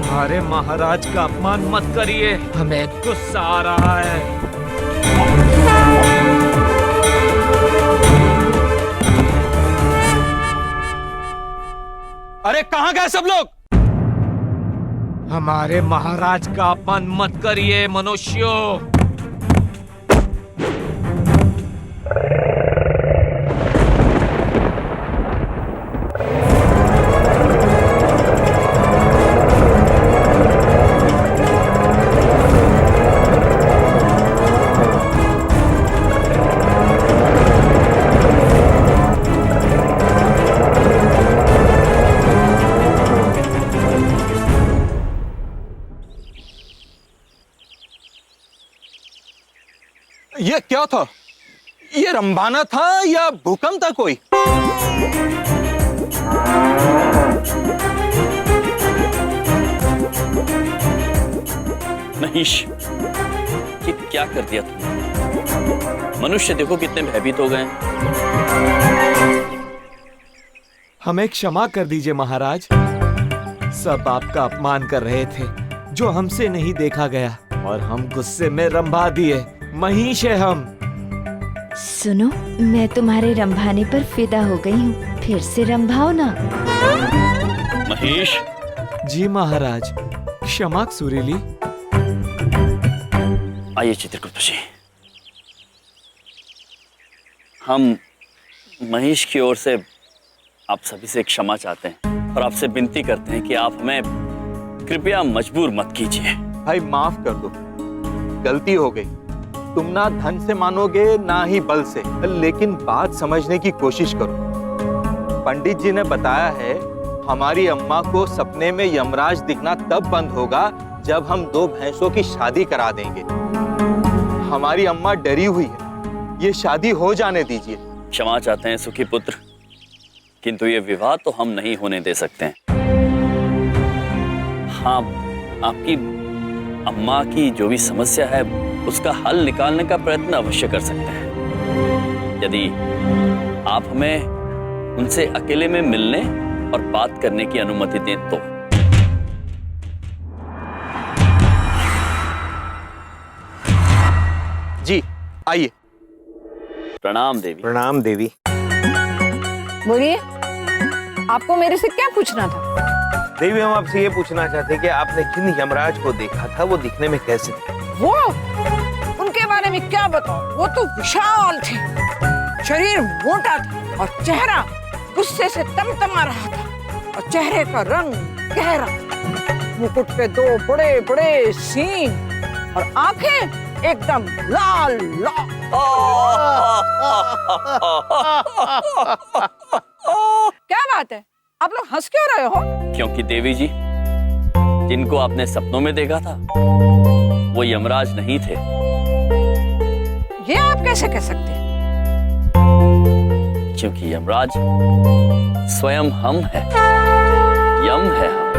हमारे हमारे महाराज का अपमान मत करिए, हमें गुस्सा आ रहा है। अरे कहाँ गए सब लोग? हमारे महाराज का अपमान मत करिए मनुष्यों। ये क्या था? ये रंभाना था या भूकंप था कोई? महेश, ये क्या कर दिया तुमने? मनुष्य देखो कितने भयभीत हो गए। हमें क्षमा कर दीजिए महाराज, सब आपका अपमान कर रहे थे जो हमसे नहीं देखा गया और हम गुस्से में रंभा दिए। महिष है हम। सुनो, मैं तुम्हारे रंभाने पर फिदा हो गई हूँ, फिर से रंभाओ ना। महेश। जी महाराज, क्षमा सुरीली। आइए चित्रगुप्त जी, हम महेश की ओर से आप सभी से क्षमा चाहते हैं और आपसे विनती करते हैं कि आप हमें कृपया मजबूर मत कीजिए। भाई माफ कर दो, गलती हो गई। तुम ना धन से मानोगे ना ही बल से, लेकिन बात समझने की कोशिश करो। पंडित जी ने बताया है हमारी अम्मा को सपने में यमराज दिखना तब बंद होगा जब हम 2 भैंसों की शादी करा देंगे। हमारी अम्मा डरी हुई है, ये शादी हो जाने दीजिए। क्षमा चाहते हैं सुखी पुत्र, किंतु ये विवाह तो हम नहीं होने दे सकते हैं। हाँ, आपकी अम्मा की जो भी समस्या है उसका हल निकालने का प्रयत्न अवश्य कर सकते हैं, यदि आप हमें उनसे अकेले में मिलने और बात करने की अनुमति दें तो। जी आइए। प्रणाम देवी। प्रणाम देवी। बोलिए, आपको मेरे से क्या पूछना था? देवी, हम आपसे ये पूछना चाहते हैं कि आपने जिन यमराज को देखा था वो दिखने में कैसे थे? वो उनके बारे में क्या बताऊं, वो तो विशाल थे, शरीर मोटा था और चेहरा गुस्से से तमतमा रहा था और चेहरे का रंग गहरा, मुकुट पे 2 बड़े बड़े सींग और आंखें एकदम लाल लाल। क्या बात है, आप लोग हंस क्यों रहे हो? क्योंकि देवी जी, जिनको आपने सपनों में देखा था वो यमराज नहीं थे। ये आप कैसे कह सकते हैं? क्योंकि यमराज स्वयं हम हैं, यम है हम।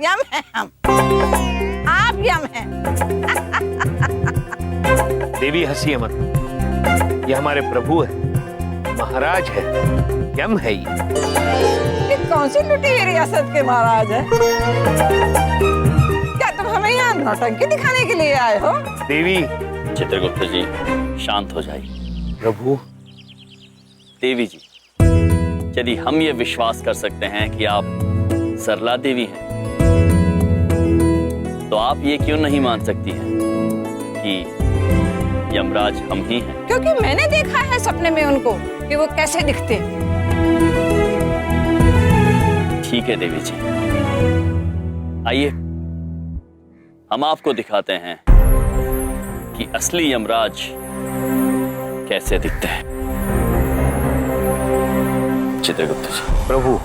यम है हम, आप यम हैं। देवी हंसिए मत, ये हमारे प्रभु है, महाराज है, यम है ये कौन सी लुटी रियासत के महाराज है? क्या तुम हमें यहाँ नौटंकी दिखाने के लिए आए हो? देवी। चित्रगुप्त जी शांत हो जाइए। प्रभु। देवी जी, यदि हम ये विश्वास कर सकते हैं कि आप सरला देवी हैं, तो आप ये क्यों नहीं मान सकती हैं कि यमराज हम ही हैं? क्योंकि मैंने देखा है सपने में उनको कि वो कैसे दिखते हैं। ठीक है देवी जी, आइए हम आपको दिखाते हैं कि असली यमराज कैसे दिखते हैं। चित्रगुप्त जी। प्रभु।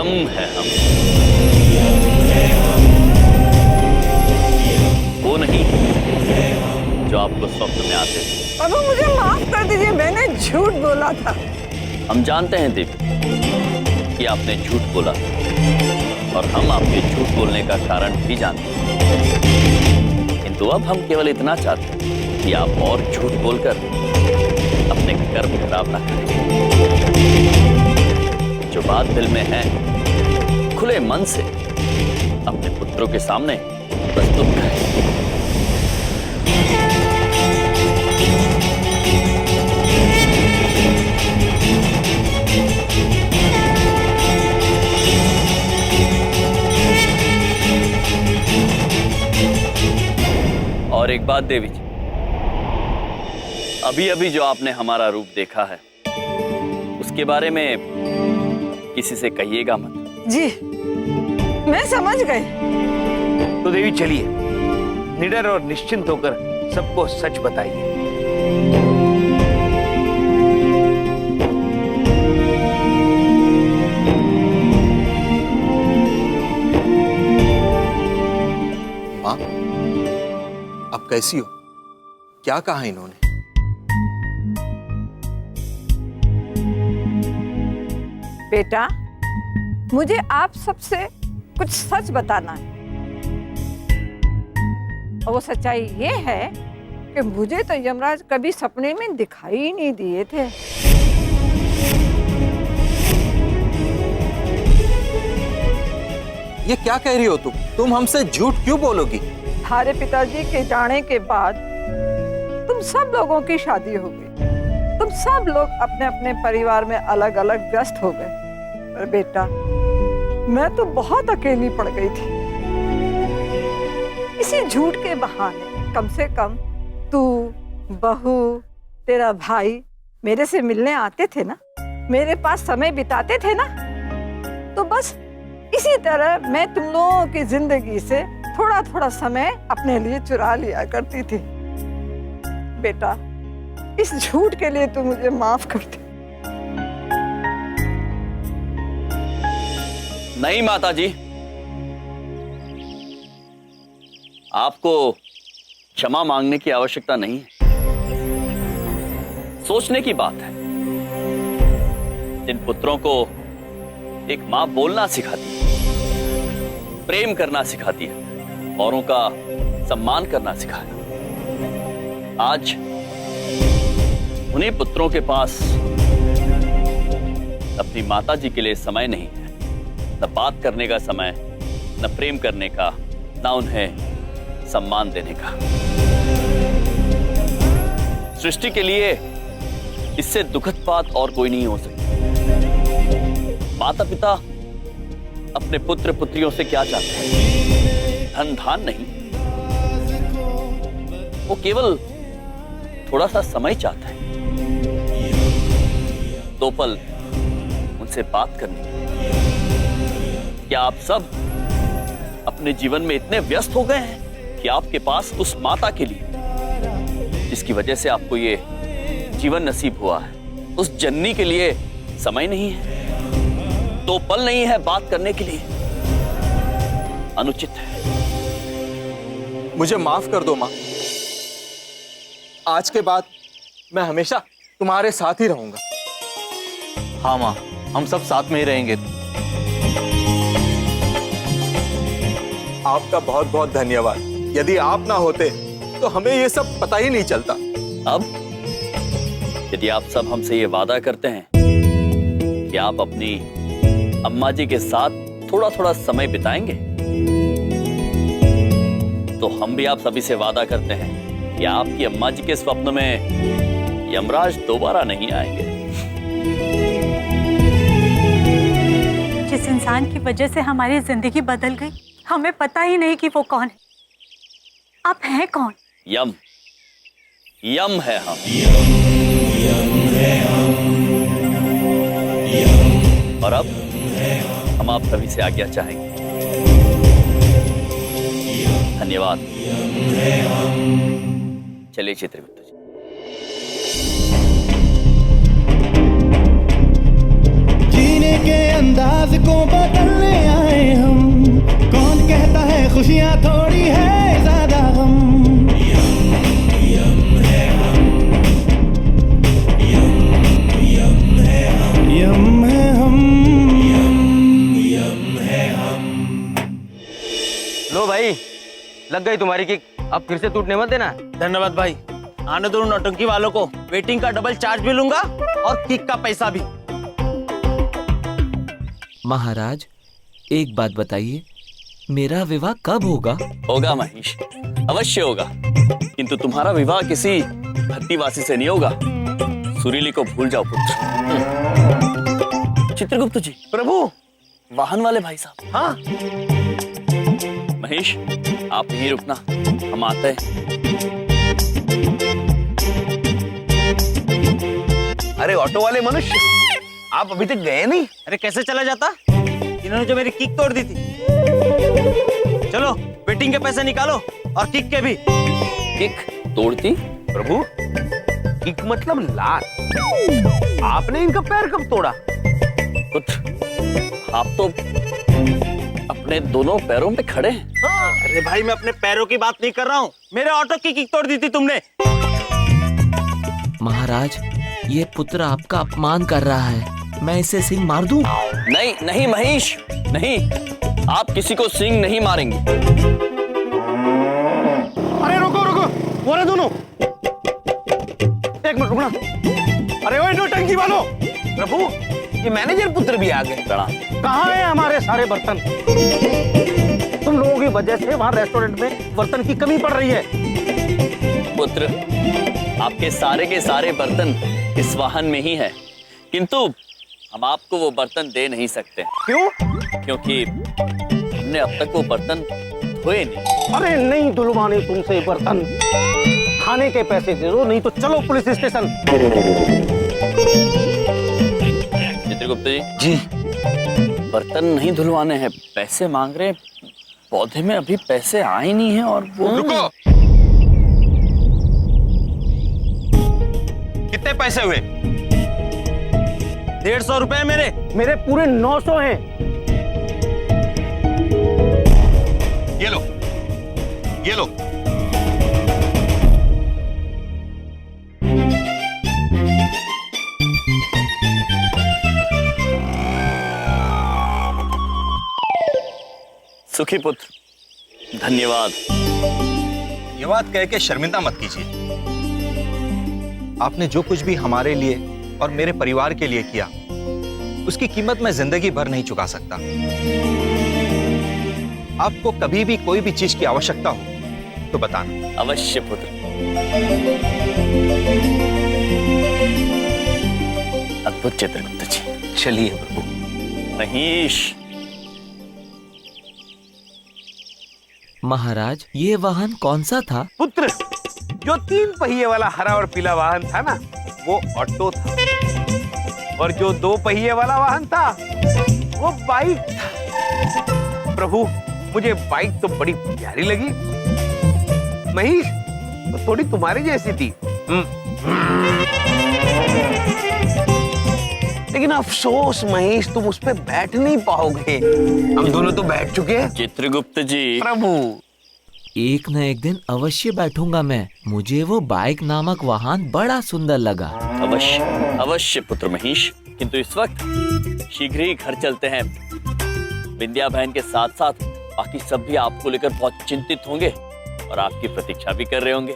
यम है हम, वो नहीं जो आपको स्वप्न में आते थे। प्रभु मुझे माफ कर दीजिए, मैंने झूठ बोला था। हम जानते हैं देवी कि आपने झूठ बोला और हम आपके झूठ बोलने का कारण भी जानते हैं, किंतु अब हम केवल इतना चाहते हैं कि आप और झूठ बोलकर अपने कर्म खराब ना करें। जो बात दिल में है खुले मन से अपने पुत्रों के सामने प्रस्तुत करें। और एक बात देवी जी, अभी अभी जो आपने हमारा रूप देखा है उसके बारे में किसी से कहिएगा मत। जी मैं समझ गई। तो देवी चलिए, निडर और निश्चिंत होकर सबको सच बताइए। माँ, अब कैसी हो? क्या कहा इन्होंने? बेटा मुझे आप सबसे कुछ सच बताना है, और वो सच्चाई ये है कि मुझे तो यमराज कभी सपने में दिखाई ही नहीं दिए थे। ये क्या कह रही हो तुम हमसे झूठ क्यों बोलोगी? हमारे पिताजी के जाने के बाद तुम सब लोगों की शादी हो गई, तुम सब लोग अपने अपने परिवार में अलग अलग व्यस्त हो गए, पर बेटा मैं तो बहुत अकेली पड़ गई थी। इसी झूठ के बहाने कम से कम तू, बहू, तेरा भाई मेरे से मिलने आते थे ना, मेरे पास समय बिताते थे ना, तो बस इसी तरह मैं तुम लोगों की जिंदगी से थोड़ा थोड़ा समय अपने लिए चुरा लिया करती थी। बेटा इस झूठ के लिए तू मुझे माफ कर दे। नहीं माता जी, आपको क्षमा मांगने की आवश्यकता नहीं है। सोचने की बात है, जिन पुत्रों को एक मां बोलना सिखाती है, प्रेम करना सिखाती है, औरों का सम्मान करना सिखाया, आज उन्हीं पुत्रों के पास अपनी माता जी के लिए समय नहीं है, न बात करने का समय, न प्रेम करने का, न उन्हें सम्मान देने का। सृष्टि के लिए इससे दुखद बात और कोई नहीं हो सकती। माता पिता अपने पुत्र पुत्रियों से क्या चाहते हैं? धन धान नहीं, वो केवल थोड़ा सा समय चाहता है, 2 पल उनसे बात करने। क्या आप सब अपने जीवन में इतने व्यस्त हो गए हैं कि आपके पास उस माता के लिए, जिसकी वजह से आपको ये जीवन नसीब हुआ है, उस जननी के लिए समय नहीं है, 2 पल नहीं है बात करने के लिए? अनुचित है। मुझे माफ कर दो माँ, आज के बाद मैं हमेशा तुम्हारे साथ ही रहूंगा। हाँ माँ, हम सब साथ में ही रहेंगे। आपका बहुत बहुत धन्यवाद। यदि आप ना होते तो हमें ये सब पता ही नहीं चलता। अब यदि आप सब हमसे ये वादा करते हैं कि आप अपनी अम्मा जी के साथ थोड़ा थोड़ा समय बिताएंगे, तो हम भी आप सभी से वादा करते हैं कि आपकी अम्मा जी के स्वप्न में यमराज दोबारा नहीं आएंगे। जिस इंसान की वजह से हमारी जिंदगी बदल गई, हमें पता ही नहीं कि वो कौन है। आप हैं कौन? यम, यम है हम। और अब हम आप सभी से आज्ञा चाहेंगे। धन्यवाद। चलिए चित्रगुप्त जी। जीने के अंदाज को बदलने आए हम। कौन कहता है खुशियाँ थोड़ी है ज्यादा गम। यम है हम। लो भाई, लग गई तुम्हारी किक, अब फिर से टूटने मत देना। धन्यवाद भाई। आने दो नौटंकी वालों को, वेटिंग का डबल चार्ज भी लूंगा और किक का पैसा भी। महाराज, एक बात बताइए, मेरा विवाह कब होगा? होगा महेश, अवश्य होगा, किंतु तुम्हारा विवाह किसी भट्टीवासी से नहीं होगा। सुरीली को भूल जाओ पुत्र। चित्रगुप्त जी। प्रभु। वाहन वाले भाई साहब। हाँ। महेश, आप यहीं रुकना, हम आते हैं। अरे ऑटो वाले मनुष्य, आप अभी तक गए नहीं? अरे कैसे चला जाता, इन्होंने जो मेरी किक तोड़ दी थी। चलो वेटिंग के पैसे निकालो और किक के भी। किक तोड़ती? प्रभु, किक मतलब लात। आपने इनका पैर कब तोड़ा? पुत्र, आप तो अपने दोनों पैरों पे खड़े हैं। अरे भाई, मैं अपने पैरों की बात नहीं कर रहा हूँ, मेरे ऑटो की किक तोड़ दी थी तुमने। महाराज, ये पुत्र आपका अपमान कर रहा है, मैं इसे सिंह मार दूं? नहीं नहीं महेश, नहीं, आप किसी को सिंह नहीं मारेंगे। अरे रुको रुको, वो रहे दोनों। एक मिनट रुकना। अरे ओए नौटंकी वालों। प्रभु, ये मैनेजर पुत्र भी आ गए। कहाँ है हमारे सारे बर्तन? तुम लोगों की वजह से वहाँ रेस्टोरेंट में बर्तन की कमी पड़ रही है। पुत्र, आपके सारे के सारे बर्तन इस वाहन में ही है, किंतु हम आपको वो बर्तन दे नहीं सकते। क्यों? क्योंकि हमने अब तक वो बर्तन धोए नहीं। अरे नहीं धुलवाने तुमसे बर्तन, खाने के पैसे दे दो, नहीं तो चलो पुलिस स्टेशन। चित्रगुप्त जी, बर्तन नहीं धुलवाने हैं, पैसे मांग रहे। पौधे में अभी पैसे आए नहीं हैं और वो। रुको, कितने पैसे हुए? 150 रुपए मेरे पूरे 900 हैं। ये लो, ये लो। सुखी पुत्र, धन्यवाद। ये बात कह के शर्मिंदा मत कीजिए। आपने जो कुछ भी हमारे लिए और मेरे परिवार के लिए किया, उसकी कीमत मैं जिंदगी भर नहीं चुका सकता। आपको कभी भी कोई भी चीज की आवश्यकता हो तो बताना। अवश्य पुत्र। अद्भुत चित्रगुप्त जी। चलिए प्रभु। महेश। महाराज, ये वाहन कौन सा था? पुत्र, जो 3 पहिए वाला हरा और पीला वाहन था ना, वो ऑटो था, और जो 2 पहिए वाला वाहन था वो बाइक था। प्रभु, मुझे बाइक तो बड़ी प्यारी लगी। महेश, तो थोड़ी तुम्हारी जैसी थी। लेकिन अफसोस महेश, तुम उस पे बैठ नहीं पाओगे। हम दोनों तो बैठ चुके हैं। चित्रगुप्त जी। प्रभु, एक न एक दिन अवश्य बैठूंगा मैं। मुझे वो बाइक नामक वाहन बड़ा सुंदर लगा। अवश्य अवश्य पुत्र महेश, किंतु इस वक्त शीघ्र ही घर चलते हैं। विंध्या बहन के साथ साथ बाकी सब भी आपको लेकर बहुत चिंतित होंगे और आपकी प्रतीक्षा भी कर रहे होंगे।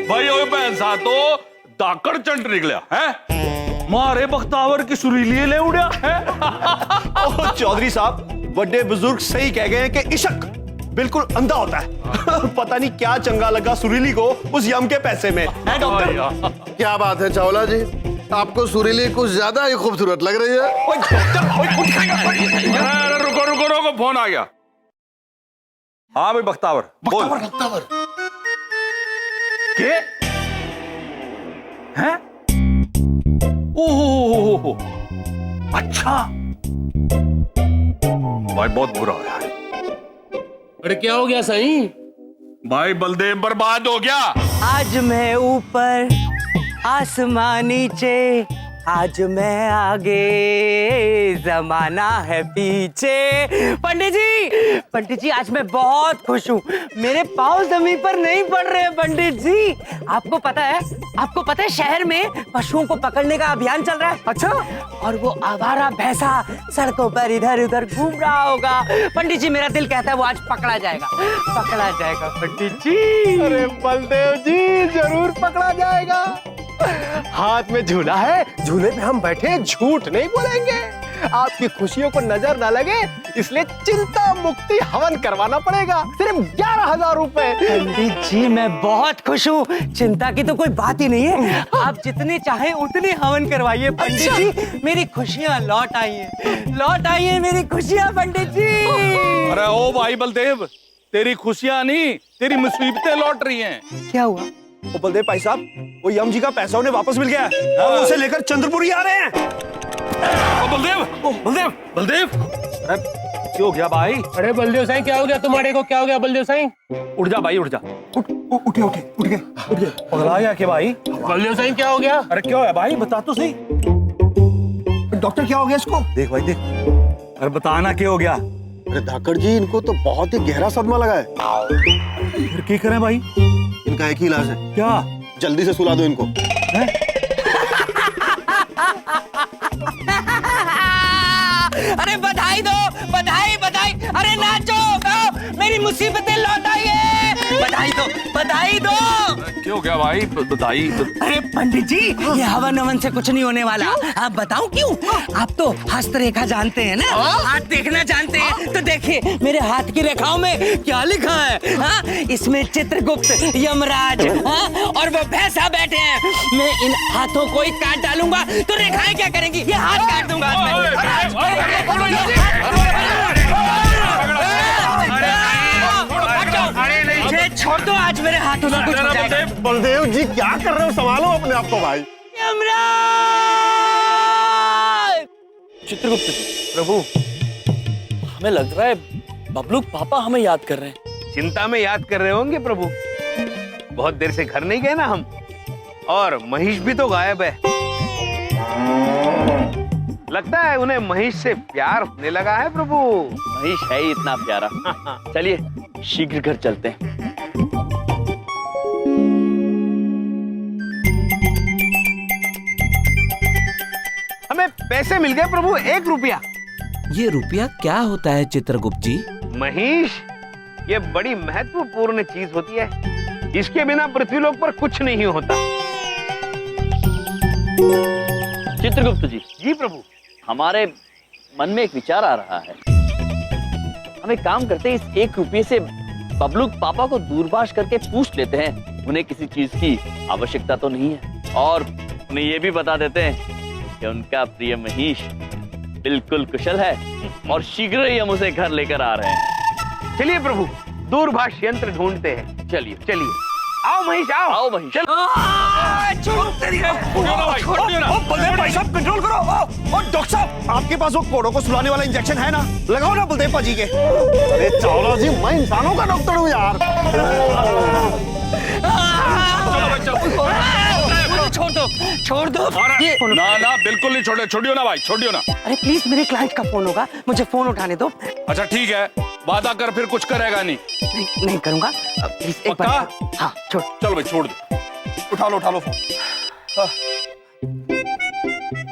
भाई ओए पैसा तो दाकड़ चंट निकला है, मारे बख्तावर की सुरीली ले उड़ा है। ओह चौधरी साहब, बड़े बुजुर्ग सही कह गए हैं कि इश्क बिल्कुल अंधा होता है। पता नहीं क्या चंगा लगा सुरीली को उस यम के पैसे में, है डॉक्टर? क्या बात है चावला जी, आपको सुरीली कुछ ज्यादा ही खूबसूरत लग रही है। रुको रुको रुको, फोन आ गया। हाँ भाई बख्तावर, बख्तावर के हैं? ओहो, अच्छा भाई, बहुत बुरा हो यार। अरे क्या हो गया सही? भाई बलदेव बर्बाद हो गया। आज मैं ऊपर आसमां नीचे, आज मैं आगे जमाना है पीछे। पंडित जी आज मैं बहुत खुश हूँ। मेरे पाँव जमीन पर नहीं पड़ रहे पंडित जी। आपको पता है शहर में पशुओं को पकड़ने का अभियान चल रहा है। अच्छा, और वो आवारा भैंसा सड़कों पर इधर उधर घूम रहा होगा। पंडित जी मेरा दिल कहता है वो आज पकड़ा जाएगा पंडित जी। अरे बलदेव जी जरूर पकड़ा जाएगा। हाथ में झूला है, झूले पे हम बैठे, झूठ नहीं बोलेंगे। आपकी खुशियों को नजर न लगे इसलिए चिंता मुक्ति हवन करवाना पड़ेगा, सिर्फ 11,000 रुपए। पंडित जी मैं बहुत खुश हूँ, चिंता की तो कोई बात ही नहीं है। आप जितने चाहे उतने हवन करवाइए पंडित जी। मेरी खुशियाँ लौट आई हैं मेरी खुशियाँ पंडित जी। अरे ओ भाई बलदेव, तेरी खुशियाँ नहीं तेरी मुसीबतें लौट रही हैं। क्या हुआ? ओ बलदेव भाई साहब, वो यम जी का पैसा उन्हें वापस मिल गया है। हम उसे लेकर चंद्रपुरी आ रहे हैं। बलदेव अरे क्या हो गया भाई? अरे बलदेव साईं क्या हो गया तुम्हारे को? क्या हो गया बलदेव साईं? उठ जा भाई, उठ जा। उठ गए। पगला गया क्या भाई? बलदेव साईं क्या हो गया? अरे क्या है भाई, बता तो सही। डॉक्टर क्या हो गया इसको? देख भाई देख। अरे बताना क्या हो गया? अरे धाकड़ जी इनको तो बहुत ही गहरा सदमा लगा है। फिर क्या करें भाई? इनका एक ही इलाज है। क्या? जल्दी से सुला दो इनको। अरे बधाई दो, बधाई। अरे नाचो गाओ, मेरी मुसीबतें लौट आई है। बधाई दो। क्यों क्या भाई? बधाई। अरे पंडित जी ये हवन अवन से कुछ नहीं होने वाला। आप बताऊं क्यों? आप तो हस्तरेखा जानते हैं ना, हाथ देखना जानते हैं। तो देखिए मेरे हाथ की रेखाओं में क्या लिखा है। हाँ, इसमें चित्रगुप्त, यमराज, हाँ, और वो भैंसा बैठे हैं। मैं इन हाथों को ही काट डालूंगा तो रेखाएं क्या करेंगी? ये हाथ काट दूंगा छोड़ दो, आज मेरे हाथों से कुछ हो जाएगा। बलदेव जी क्या कर रहे हो? संभालो अपने आप को भाई। चित्रगुप्त जी, प्रभु हमें लग रहा है बबलू पापा हमें याद कर रहे हैं। चिंता में याद कर रहे होंगे प्रभु। बहुत देर से घर नहीं गए ना हम, और महिष भी तो गायब है। लगता है उन्हें महिष से प्यार होने लगा है प्रभु। महिष है ही इतना प्यारा। चलिए शीघ्र घर चलते हैं। हमें पैसे मिल गए प्रभु, 1 रुपया। ये रुपया क्या होता है चित्रगुप्त जी? महिष ये बड़ी महत्वपूर्ण चीज होती है। इसके बिना पृथ्वीलोक पर कुछ नहीं होता। चित्रगुप्त जी। जी प्रभु। हमारे मन में एक विचार आ रहा है। हम एक काम करते हैं, इस 1 रुपये से बबलू पापा को दूरभाष करके पूछ लेते हैं उन्हें किसी चीज की आवश्यकता तो नहीं है, और उन्हें ये भी बता देते हैं कि उनका प्रिय महिष बिल्कुल कुशल है और शीघ्र ही हम उसे घर लेकर आ रहे हैं। चलिए प्रभु, दूरभाष यंत्र ढूंढते हैं। चलिए। आओ महिष, आओ महिष। बलदेव भाई साहब कंट्रोल करो। और डॉक्टर साहब आपके पास वो कोड़ों को सुलाने वाला इंजेक्शन है ना? लगाओ ना बलदेव पाजी के। अरे चावला जी मैं इंसानों का डॉक्टर हूँ यार। छोड़ दो। ना बिल्कुल नहीं छोड़ियो ना भाई, छोड़ियो ना। अरे प्लीज मेरे क्लाइंट का फोन होगा, मुझे फोन उठाने दो। अच्छा ठीक है, वादा कर फिर कुछ करेगा नहीं। नहीं करूंगा, प्लीज एक बार। हाँ छोड़। चलो भाई छोड़ दो। उठा लो फोन।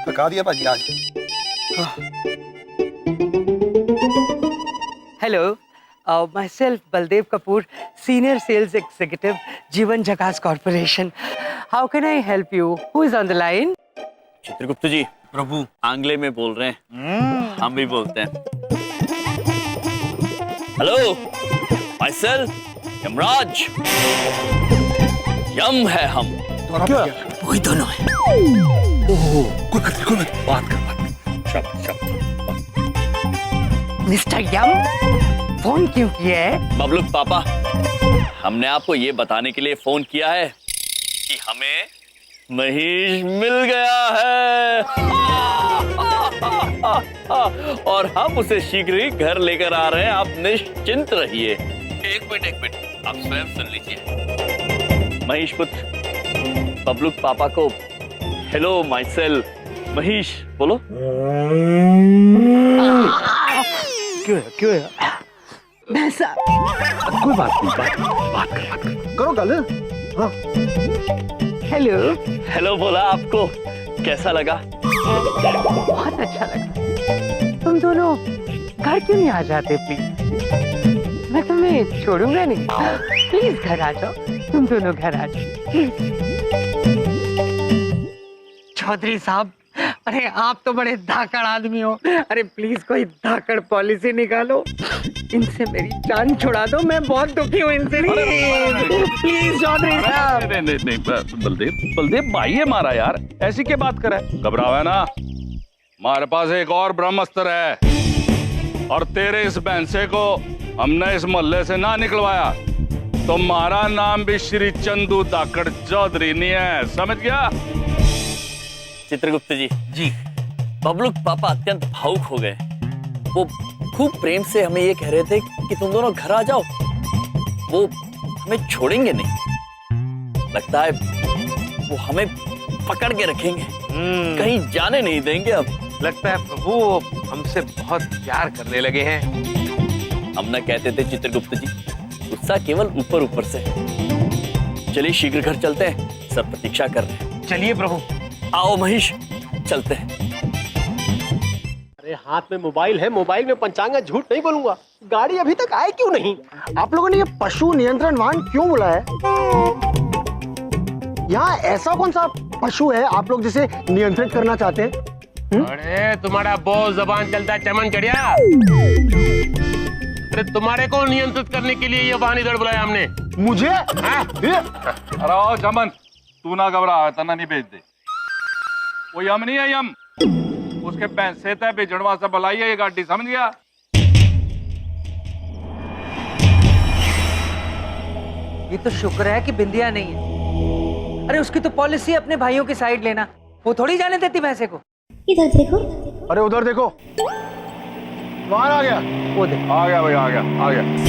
थका दिया पाजी आज। Hello, myself Baldev Kapoor, senior sales executive, Jeevan Jhakaas corporation. How can I help you? Who is on the line? Chitragupt ji प्रभु आंग्ले में बोल रहे हैं। हम भी बोलते हैं। Hello, myself Yamraj. Yam है हम। क्या? वही दोनों है। कोई बात कर। शब्द। मिस्टर यम, फोन क्यों किया है? बबलू पापा, हमने आपको ये बताने के लिए फोन किया है कि हमें महिष मिल गया है और हम उसे शीघ्र ही घर लेकर आ रहे हैं। आप निश्चिंत रहिए। एक मिनट, आप स्वयं सुन लीजिए। महिष पुत्र बबलू पापा को हेलो माई सेल्फ महेश बोलो। क्यों है? भैंसा कोई बात नहीं, बात कर करो गल। हाँ। हेलो। हेलो बोला आपको, कैसा लगा? बहुत अच्छा लगा। तुम दोनों घर क्यों नहीं आ जाते प्लीज? मैं तुम्हें छोड़ूंगा नहीं। प्लीज घर आ जाओ, तुम दोनों घर आ जाओ प्लीज। चौधरी साहब, अरे आप तो बड़े धाकड़ आदमी हो, अरे प्लीज कोई धाकड़ पॉलिसी निकालो, इनसे मेरी जान छुड़ा दो, मैं बहुत दुखी हूँ इनसे। प्लीज चौधरी साहब। नहीं बलदेव भाई है मारा यार, ऐसी क्या बात करे? घबरावे ना, हमारे पास एक और ब्रह्मास्त्र है, और तेरे इस भैंसे को हमने इस मोहल्ले से ना निकलवाया तो हमारा नाम भी श्री चंदू धाकड़ चौधरी नहीं है, समझ गया? चित्रगुप्त जी, बबलू पापा अत्यंत भावुक हो गए। वो खूब प्रेम से हमें ये कह रहे थे कि तुम दोनों घर आ जाओ, वो हमें छोड़ेंगे नहीं। लगता है वो हमें पकड़ के रखेंगे, कहीं जाने नहीं देंगे। अब लगता है प्रभु वो हमसे बहुत प्यार करने लगे हैं। हम न कहते थे चित्रगुप्त जी, गुस्सा केवल ऊपर ऊपर से। चलिए शीघ्र घर चलते हैं, सब प्रतीक्षा कर रहे हैं। चलिए प्रभु। आओ महेश, चलते हैं। अरे हाथ में मोबाइल है, मोबाइल में पंचांग है, झूठ नहीं बोलूंगा। गाड़ी अभी तक आई क्यों नहीं? आप लोगों ने ये पशु नियंत्रण वाहन क्यों बुलाया? यहाँ ऐसा कौन सा पशु है आप लोग जिसे नियंत्रित करना चाहते हैं? अरे तुम्हारा बहुत जबान चलता है चमन चढ़िया। अरे तुम्हारे को नियंत्रित करने के लिए ये वाहन इधर बुलाया हमने। मुझे? अरे ओ चमन, तू ना घबरा, तना नहीं भेज दे। वो यम नहीं है, यम उसके पैसे तय बेचड़वा से बुलाई है ये गाड़ी, समझ गया? ये तो शुक्र है कि बिंदिया नहीं है, अरे उसकी तो पॉलिसी अपने भाइयों की साइड लेना, वो थोड़ी जाने देती भैंसे को। इधर देखो। अरे उधर देखो, बाहर आ गया। वो देखो, आ गया भाई, आ गया।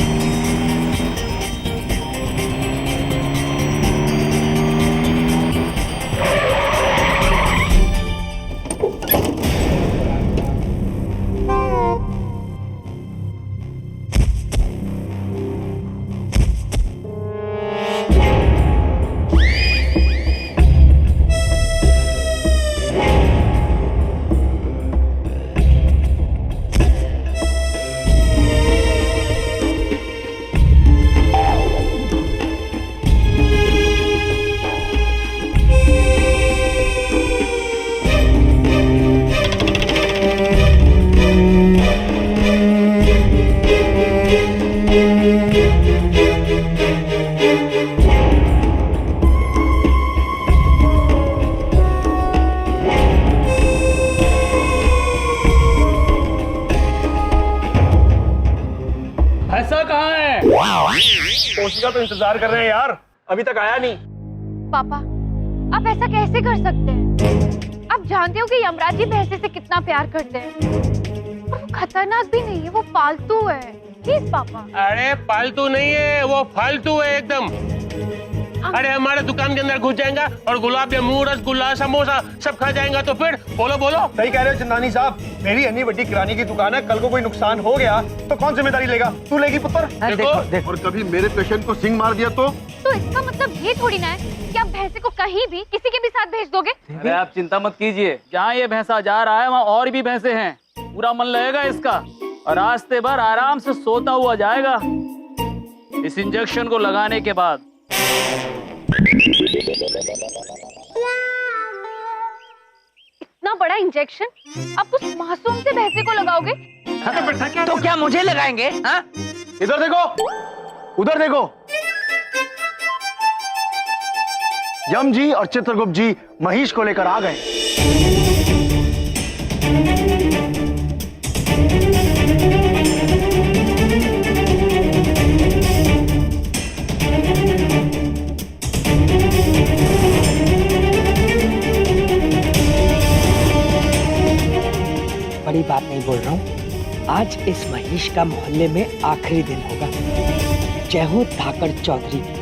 कोशिका तो इंतजार कर रहे हैं यार, अभी तक आया नहीं। पापा, आप ऐसा कैसे कर सकते हैं? आप जानते हो कि यमराज जी भैंसे से कितना प्यार करते हैं। और वो खतरनाक भी नहीं है, वो पालतू है। प्लीज पापा। अरे पालतू नहीं है, वो फालतू है एकदम। अरे हमारे दुकान के अंदर घुस जाएगा और गुलाब जामुन, रसगुल्ला, समोसा सब खा जाएगा तो फिर बोलो। सही कह रहे हो चंदानी साहब, मेरी अन्नी बड़ी किराने की दुकान है, कल को कोई नुकसान हो गया तो कौन जिम्मेदारी लेगा? तू लेगी पुत्र? देखो। और कभी मेरे पेशेंट को सिंग मार दिया तो इसका मतलब ये थोड़ी ना है कि आप भैंसे को कहीं भी किसी के भी साथ भेज दोगे। अरे आप चिंता मत कीजिए, जहाँ ये भैंसा जा रहा है वहाँ और भी भैंसे हैं, पूरा मन लगेगा इसका और रास्ते भर आराम से सोता हुआ जाएगा इस इंजेक्शन को लगाने के बाद। इतना बड़ा इंजेक्शन आप उस मासूम से भैंसे को लगाओगे? तो क्या मुझे लगाएंगे? हाँ? इधर देखो, उधर देखो। यम जी और चित्रगुप्त जी महेश को लेकर आ गए। बड़ी बात नहीं बोल रहा हूँ, आज इस महेश का मोहल्ले में आखिरी दिन होगा। जय हो धाकड़ चौधरी।